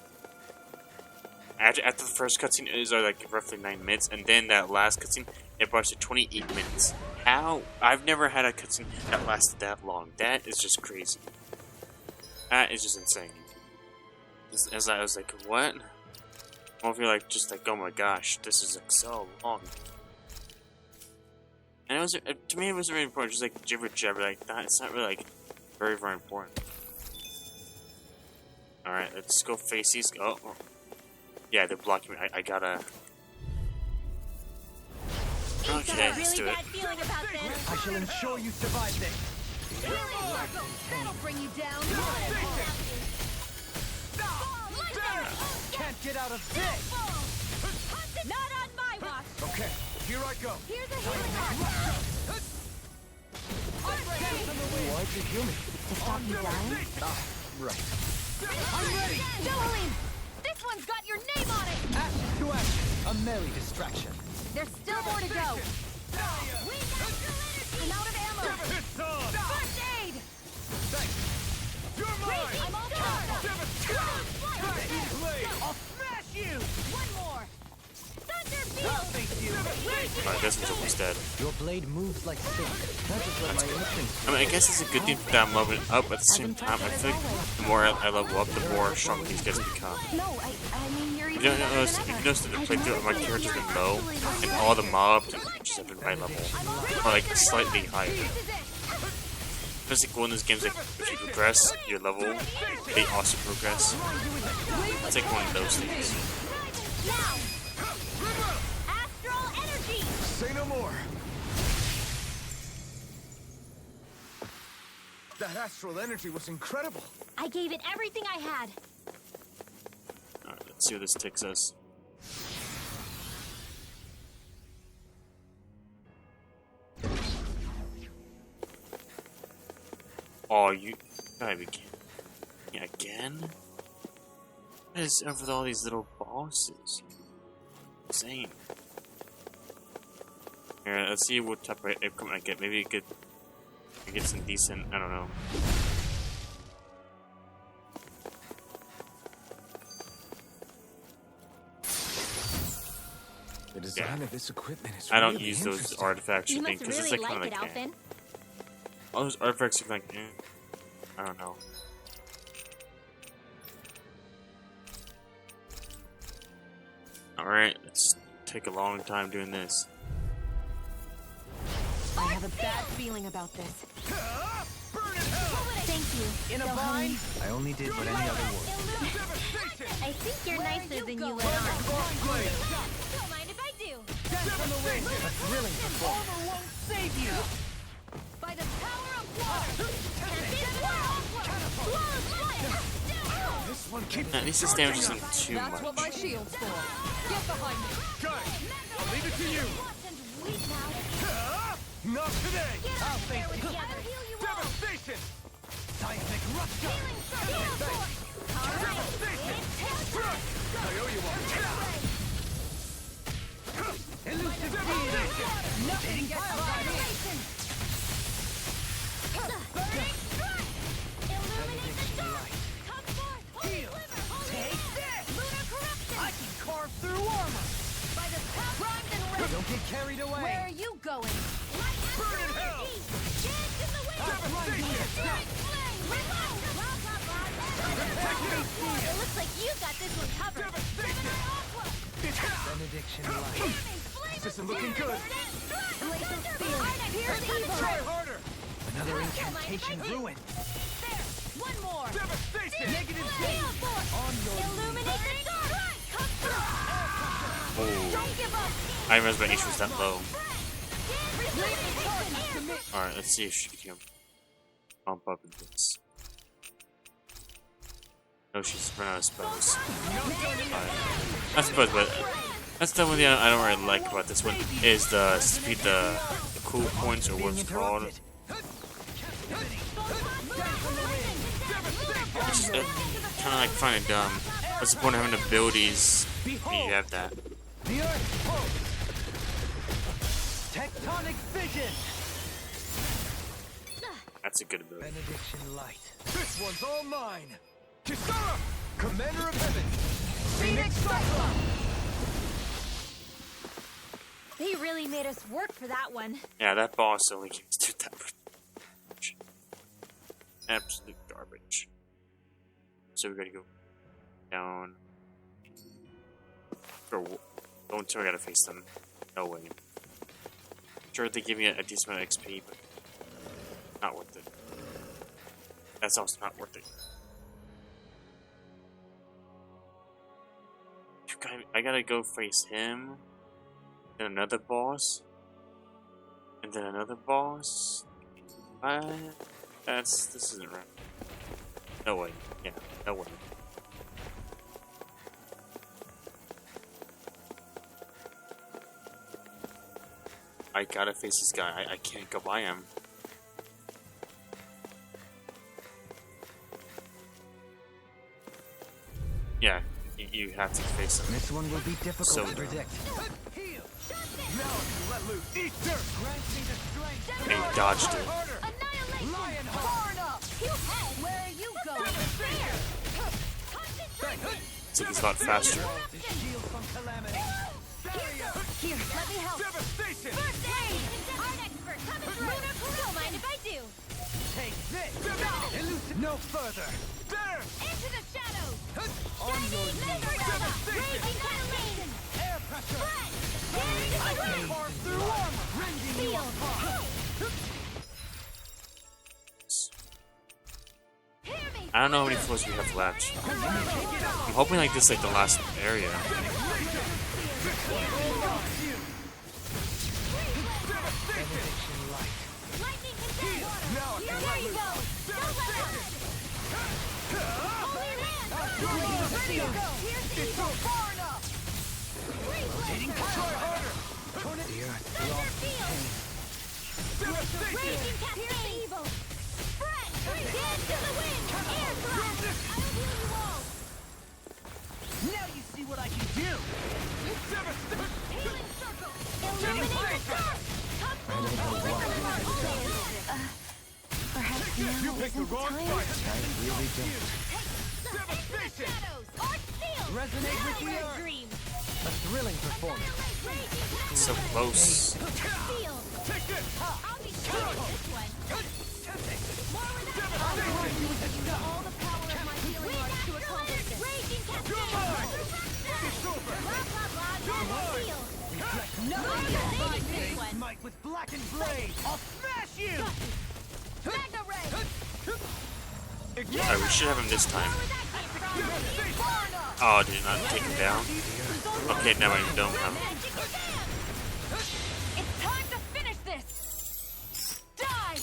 After the first cutscene, it was like roughly 9 minutes, and then that last cutscene, it brought us to 28 minutes. How? I've never had a cutscene that lasted that long. That is just crazy. That is just insane. As I was like, what? I feel like just like, oh my gosh, this is like so long. And it was, to me, it wasn't really important. Just like jibber jabber, like that. It's not really like very important. All right, let's go face these. Oh, yeah, they're blocking me. I gotta. Okay, let's do it. I shall ensure you survive this. That'll bring you down. Can't get out of this! Not on my watch. Okay, here I go. Here's a healing heart. Why'd you heal me? To stop you dying? Right. I'm ready. Jolene, this one's got your name on it. Ashes to ashes. A merry distraction. There's still more to go. I'm out of ammo. First aid. You're mine! I'm all done. I'll smash you! One more. Thunderfield. Thank you. Alright, this one's almost dead. Your blade moves like silk. That is what my instincts. I mean, I guess it's a good thing that I'm leveling up. At the same time, I feel like the more I level up, the more stronger these guys become. No, I mean, you're You even don't better notice, than if you ever. notice that the playthrough, my character's been low, and all the mobs and creatures have been my level, or like slightly higher. Because like one of those games, like if you progress your level, they also progress. It's like one of those things. Now. Astral energy. Say no more. That astral energy was incredible. I gave it everything I had. Alright, let's see where this takes us. Oh, you gotta be kidding me again? What is up with all these little bosses? Insane. Here, let's see what type of equipment I get. Maybe I get some decent, I don't know. The design of this equipment is I don't really use those interesting. artifacts or You things must because really it's like kind like of it, like Alphen. all those artifacts are like I don't know. Alright, let's take a long time doing this. I have a bad feeling about this. Thank you. In a bind? I only did what any other would. I think you're nicer than you let on. Don't mind if I do. A thrilling performance. Armor won't save you! By the power of water. Catapult. This one keeps At least this damage isn't too That's what my much. shield's for. Get behind me. I'll leave it to you. Not today. I'll thank you. Heal you all. Devastation. Seismic rupture. Healing circle. All right. I owe you one. Elusive field. Nothing gets by me. Burning strike. Illuminate the dark. Come forth. Holy glimmer. Holy Take this! lunar corruption. I can carve through armor! By the primed and ready. Don't get carried away. Where are you going? Light Burn in astral hell. energy. Dance in the wind. Devastation. Strike flame. Reload. It looks like you got this one covered. Devastation. Aqua. Benediction light. This isn't looking good. Laser field. Here's evil. Try harder. Another incantation ruined. There. One more. Devastation. Negative gale force. Illuminate the dark. Come through. Oh, Don't give up. I remember my HP was that low. Release torch. Alright, let's see if she can heal. bump up this. No, she's run out of spells. Not spells, but that's the one thing I don't really like about this one is the speed, the cool points or what it's called. It's kind of like fun and dumb. What's the point of having abilities when you have that? The Earth pulse. Tectonic vision. That's a good ability. Benediction light. This one's all mine! Kisara! Commander of Heaven! Phoenix Cyclone! They really made us work for that one. Yeah, that boss only gives 2,000. Absolute garbage. So we gotta go down. Or don't tell me I gotta face them. No way. Sure, they give me a decent amount of XP, but not worth it. That's also not worth it. I gotta go face him, then another boss, and then another boss. This isn't right. No way. Yeah, no way. I gotta face this guy. I can't go by him. Yeah, you have to face him. This one will be difficult So to predict. And he dodged it. Annihilation! Far enough! Where are you going? It's like he's a lot faster. Here, let me help. First aid! Art expert, coming through! Don't mind if I do. Take this. No further. Into the shadows! On your knees. Raging Catalan! Air pressure. Fred! Tearing the room! Carve through armor. Rending you Feel! apart. Hear me! I don't know how many floors we have left. I'm hoping like this is like the last area. Lightning condense water! There you go! Don't let up! Holy land! Ready to go! Here's the evil! Far enough! Thunder field! Raging cascade! Evil! Spread! Dance to the wind! Air blast! I'll heal you all! Now you see what I can do. Healing circle! Illuminate the dark! Come perhaps now You picked the wrong fight! Into the shadows! Art field! Resonate with the Red earth. dream! A thrilling performance. It's so close. Field! I'll be shooting this one! More without I'll use all the power of my healing arts to accomplish this! Raging cascade! Blah blah blah! Normal field! No, I'll take this one! Smite with blackened blade. I'll smash you. Magna ray! Alright, we should have him this time. Far enough! Oh, did he not take him down? Okay, now I don't have him. It's time to finish this! Die!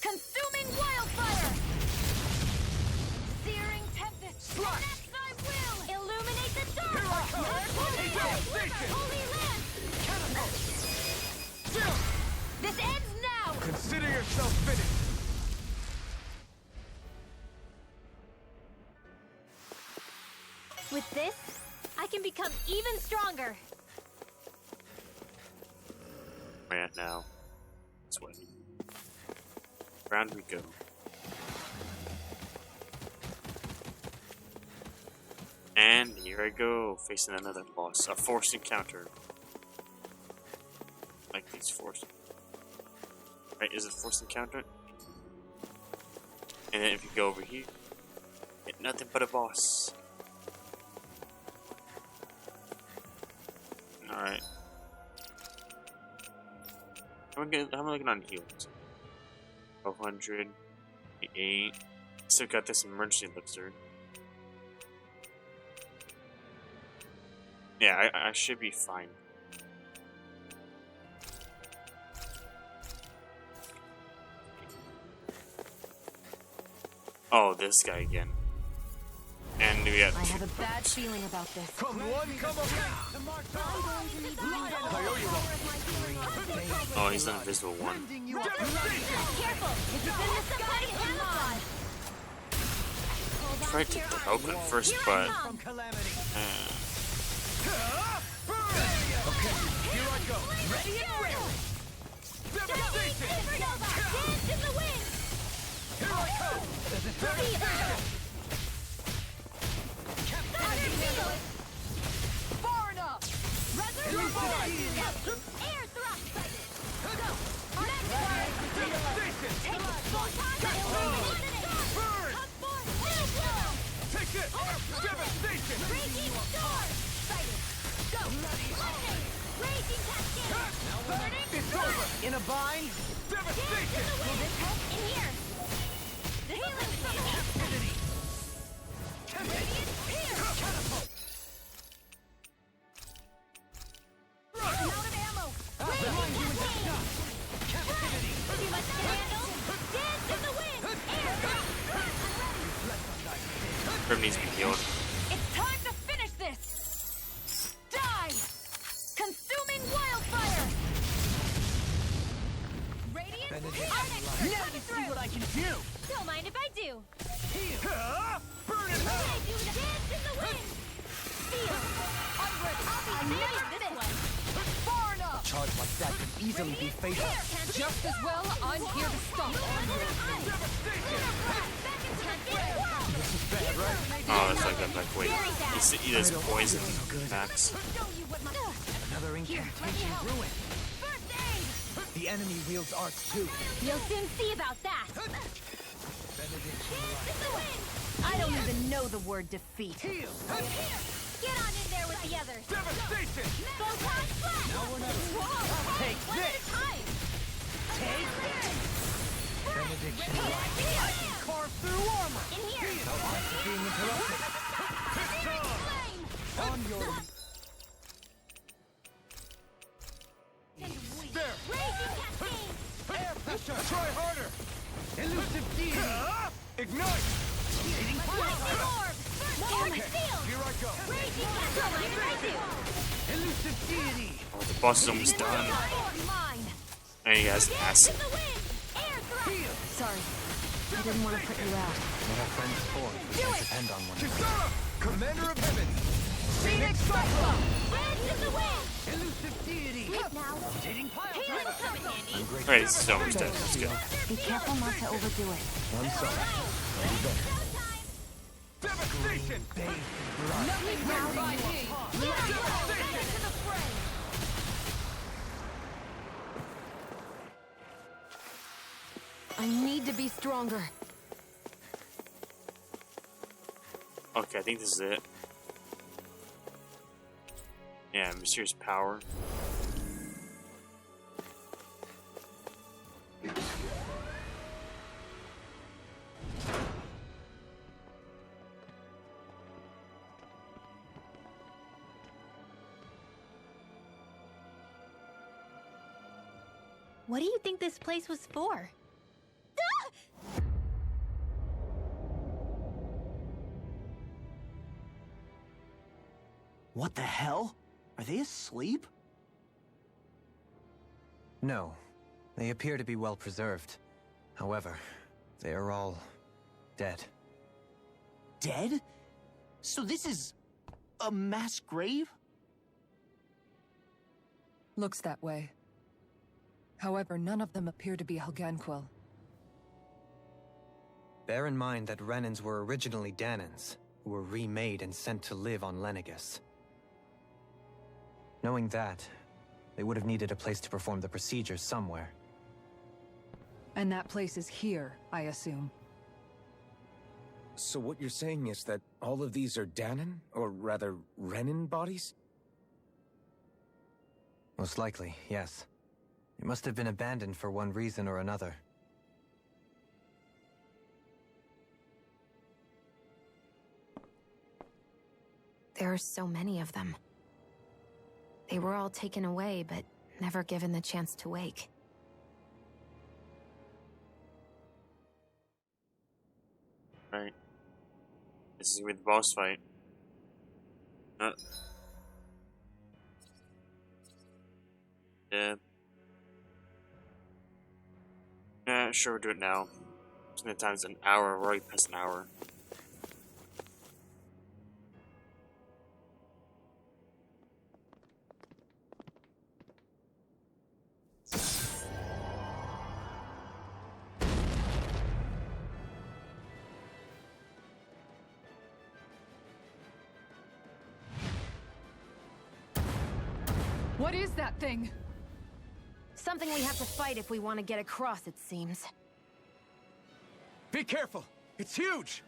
Consuming wildfire! Searing tempest! Enact thy will! Illuminate the dark! Holy land! This ends now! Consider yourself finished! With this, I can become even stronger. Where at now? This way. Round we go. And here I go, facing another boss. A forced encounter. Like these forced. Right, is it forced encounter? And then if you go over here, get nothing but a boss. Alright. How am I looking on heals? 1200, 8. Still got this emergency elixir. Yeah, I should be fine. Oh, this guy again. And we got. I have a bad feeling about this. Come one, come away! Oh, he's the invisible one. Careful! It's in the sky camouflage! Tried to poke him first, but Here I go! Ready and ready! Supernova! Dance in the wind! Here I come! Far enough! Resurrection! Air thrust! Go! Next one! Take it! Full time! Burn! Come forth! Take it! Devastation! Raging storm! Sighted! Go! Lightning! Raging cascade! Burning! It's over! In a bind? Devastation! In here! The healing summon! Radiant here! Catapult! I'm out of ammo! Raging cascade! Too much to handle! Dance in the wind! Air thrust! Herb needs to be healed. It's time to finish this! Die! Consuming wildfire! Radiant Arctic! Now you see what I can do! Don't mind if I do! Burn it out! Dance in the wind! Feel! Onward! I'll be saving this one! Far enough! A charge like that could easily be fatal. Just as well, I'm here to stop it. Oh, it's like that back way. He does poison max. Another incantation ruined. First aid! The enemy wields arts too. You'll soon see about that! I don't even know the word defeat. Get on in there with the others! Devastation! Photon flash! Whoa! Take One at a this! time! Take this! Benediction. Carve through armor! In here! Being interrupted. Flame! On your there. Raging cascade! Air pressure. Try harder. Elusive deity. Ignite. Lightning orb! First air seal! Here I go. Raging cascade! Right there! Elusive deity. Oh, the boss is almost done. Mine! And he has Dance acid. in the wind! Air thrust! Sorry. I didn't want to put you out. What our friends for depend on one another. Kisara. Commander of heaven. Phoenix Cyclone! Dance in the wind! Elusive deity. Wait now! Rotating pile Healing driver. coming handy! Alright, this is almost dead. Let's go. Be careful not to overdo it. I'm sorry. Showtime! Devastation. Nothing now by me. Into the fray! I need to be stronger. Okay, I think this is it. Yeah, mysterious power. What do you think this place was for? What the hell? Are they asleep? No, they appear to be well preserved. However, they are all dead. Dead? So this is a mass grave? Looks that way. However, none of them appear to be Helganquil. Bear in mind that Renans were originally Danans, who were remade and sent to live on Lenegus. Knowing that, they would have needed a place to perform the procedure somewhere. And that place is here, I assume. So what you're saying is that all of these are Danan, or rather, Renan bodies? Most likely, yes. It must have been abandoned for one reason or another. There are so many of them. They were all taken away, but never given the chance to wake. Right. This is with the boss fight. Yeah. Yeah, sure, we'll do it now. The time's an hour, we're already past an hour. What is that thing? Something we have to fight if we want to get across, it seems. Be careful! It's huge!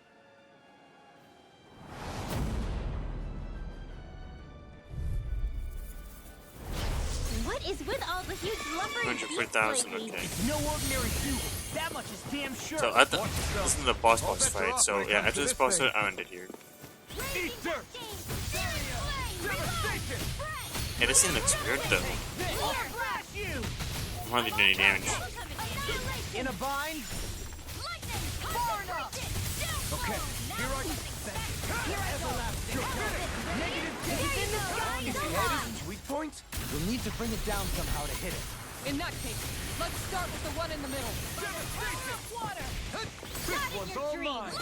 What is with all the huge lumbering 140,000, beasts lately? okay. No ordinary suit. That much is damn sure. So this is the boss fight, so yeah, after this boss fight, I'll end it here. Eat dirt! Yeah, this thing looks weird though. I'm hardly doing any damage. In a bind? Okay, here I Is he headed his weak point? We'll need to bring it down somehow to hit it. In that case, let's start with the one in the middle. This one's all mine!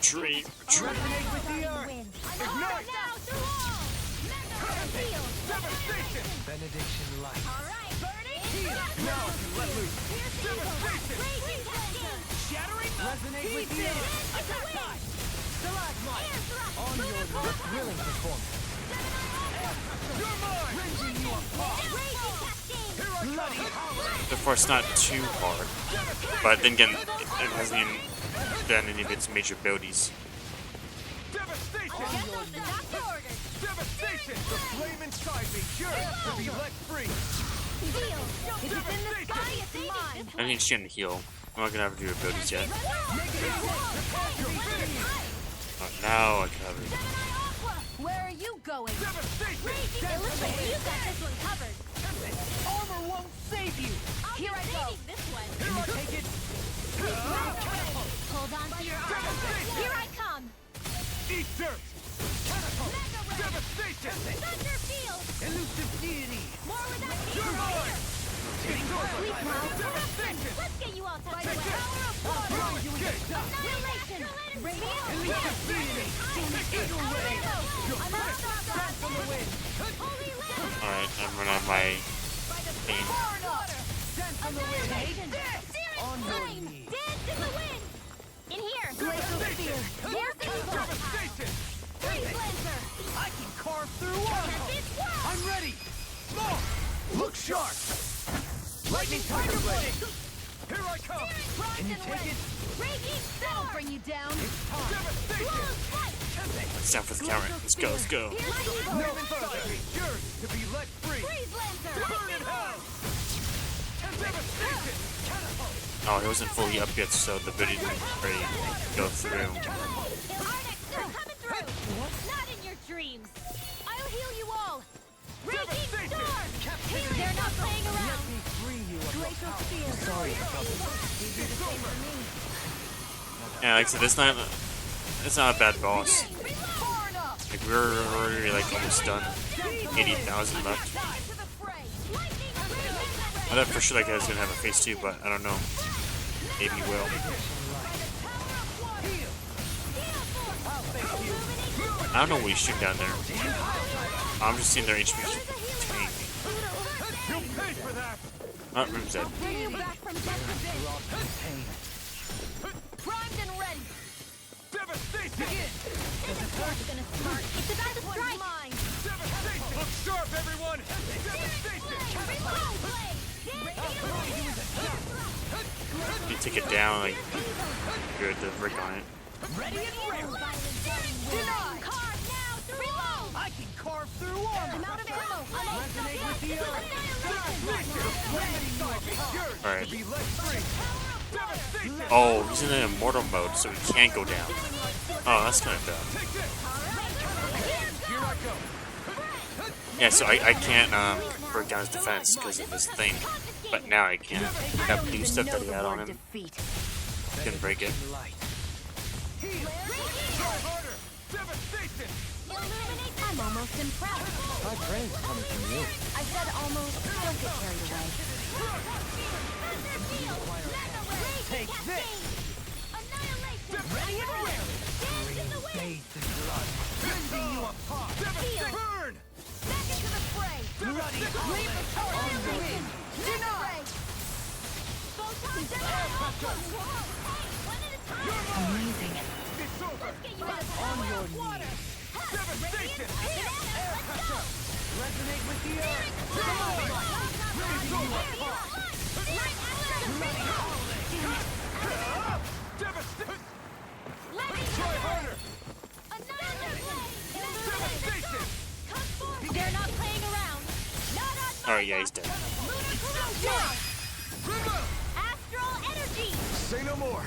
Dream. Resonate with the earth. Ignite! Devastation! Benediction light. Now I can let loose! Shattering. Resonate with the earth. Attack time. Stalagmite. On your mark. Willing performance. You're mine! Ranging you apart. Bloody hollow. The force not too hard, but then again, it hasn't even done any of its major abilities. Devastation! Devastation! The flame inside me yearns to be let free! I think she can heal. I'm not gonna have to do abilities yet. Oh, now I can have it. Where are you going? Devastation! It looks like you got this one covered. Armor won't save you. Here I go. This one. Can you take it? Hold on to your arms. Here I come. Eat dirt! Devastation! Thunder field. Elusive deity. More with that You're mine! Let's get you all tucked away. Power of water. Annihilation. Radiant. Elusive deity. Eagle ray. I'm out of Holy land. Alright, I'm running out of my pain. Dance on the wind. On your Flame. knees. Dance in the wind. In here. Glacial spear. Here's the Devastation! Freeze Lancer. I can carve through armor. This world. I'm ready. More. Look sharp. Lightning tiger blade. Here I come! Can you take it? Raging That'll bring you down. Devastation! Close fight. It's time for the counter. Let's go, let's go. No further! Yours to be let free! Freeze Lancer. Burn in hell! Devastation! Oh, it wasn't fully up yet, so the ability didn't really go through. Arnex, they're coming through. Not in your dreams. I'll heal you all. Raging Storm. They're not playing around. Glacial Spear. Sorry for Yeah, like I said, it's not a bad boss. Like we're already like almost done. 80,000 left. I thought for sure that guy's gonna have a phase 2, but I don't know. Maybe he will. I don't know what he's shooting down there. I'm just seeing their HP tank. You'll pay for that! Not Room's dead. Bring you back from death to primed and ready. Devastation! It's gonna start. It's about to strike. Mine. Devastation! Look sharp, everyone! Devastation! Reload blade. You take it down, like good the brick on it. Ready and ready. Deny. Carve now through reload. I can carve through armor. I'm out of ammo. Resonate with the earth. Alright. Be let free! Devastation! Oh, he's in an immortal mode, so he can't go down. Oh, that's kind of dumb. Here I go! Yeah, so I can't break down his defense because of this thing, but now I can. That blue stuff that he had on him, Defeat. can break it. Light. I'm almost impressed. High praise coming from you. I said almost. Don't get carried away. Take this! Annihilation! Dance in the wind! Burn! Back into the fray! Bloody Leave the power on the wind! Deny! Photons are one at a time! Amazing. It's over! Let's get you out of the power of water! Devastation! Air pressure! Resonate with the earth! Devastation! Try harder! Devastation! They're not playing around. Not on my Alright, yeah, he's dead. lunar corrosion. Astral energy. Say no more!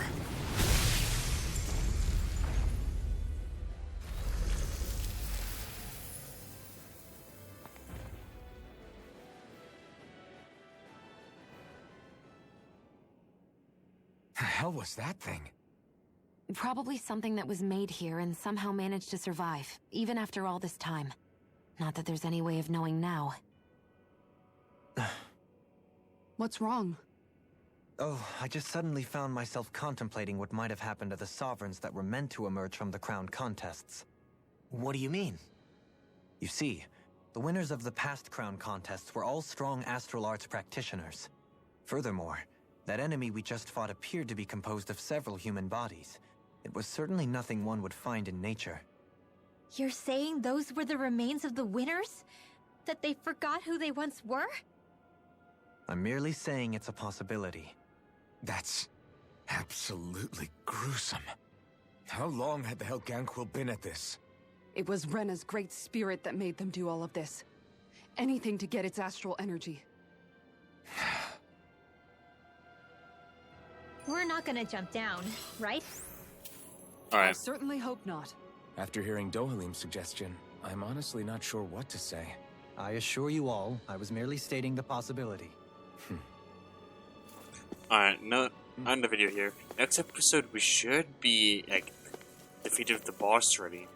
The hell was that thing? Probably something that was made here and somehow managed to survive, even after all this time. Not that there's any way of knowing now. What's wrong? Oh, I just suddenly found myself contemplating what might have happened to the sovereigns that were meant to emerge from the crown contests. What do you mean? You see, the winners of the past crown contests were all strong astral arts practitioners. Furthermore, that enemy we just fought appeared to be composed of several human bodies. It was certainly nothing one would find in nature. You're saying those were the remains of the winners? That they forgot who they once were? I'm merely saying it's a possibility. That's absolutely gruesome. How long had the Helganquil been at this? It was Rena's great spirit that made them do all of this. Anything to get its astral energy. We're not gonna jump down, right? I Alright. certainly hope not. After hearing Dohalim's suggestion, I'm honestly not sure what to say. I assure you all, I was merely stating the possibility. Alright, no, on the video here. Next episode, we should be, like, defeated the boss already.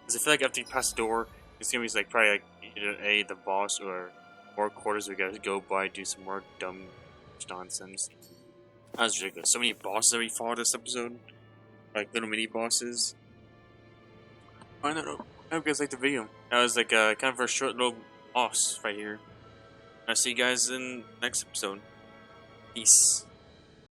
Because I feel like after you pass the door, it's gonna be, like, probably, like, either A, the boss, or more quarters we gotta go by, do some more dumb nonsense. That was ridiculous. So many bosses that we fought this episode. Like, little mini-bosses. I don't know. I hope you guys liked the video. That was, like, kind of a short little boss right here. I'll see you guys in next episode. Peace.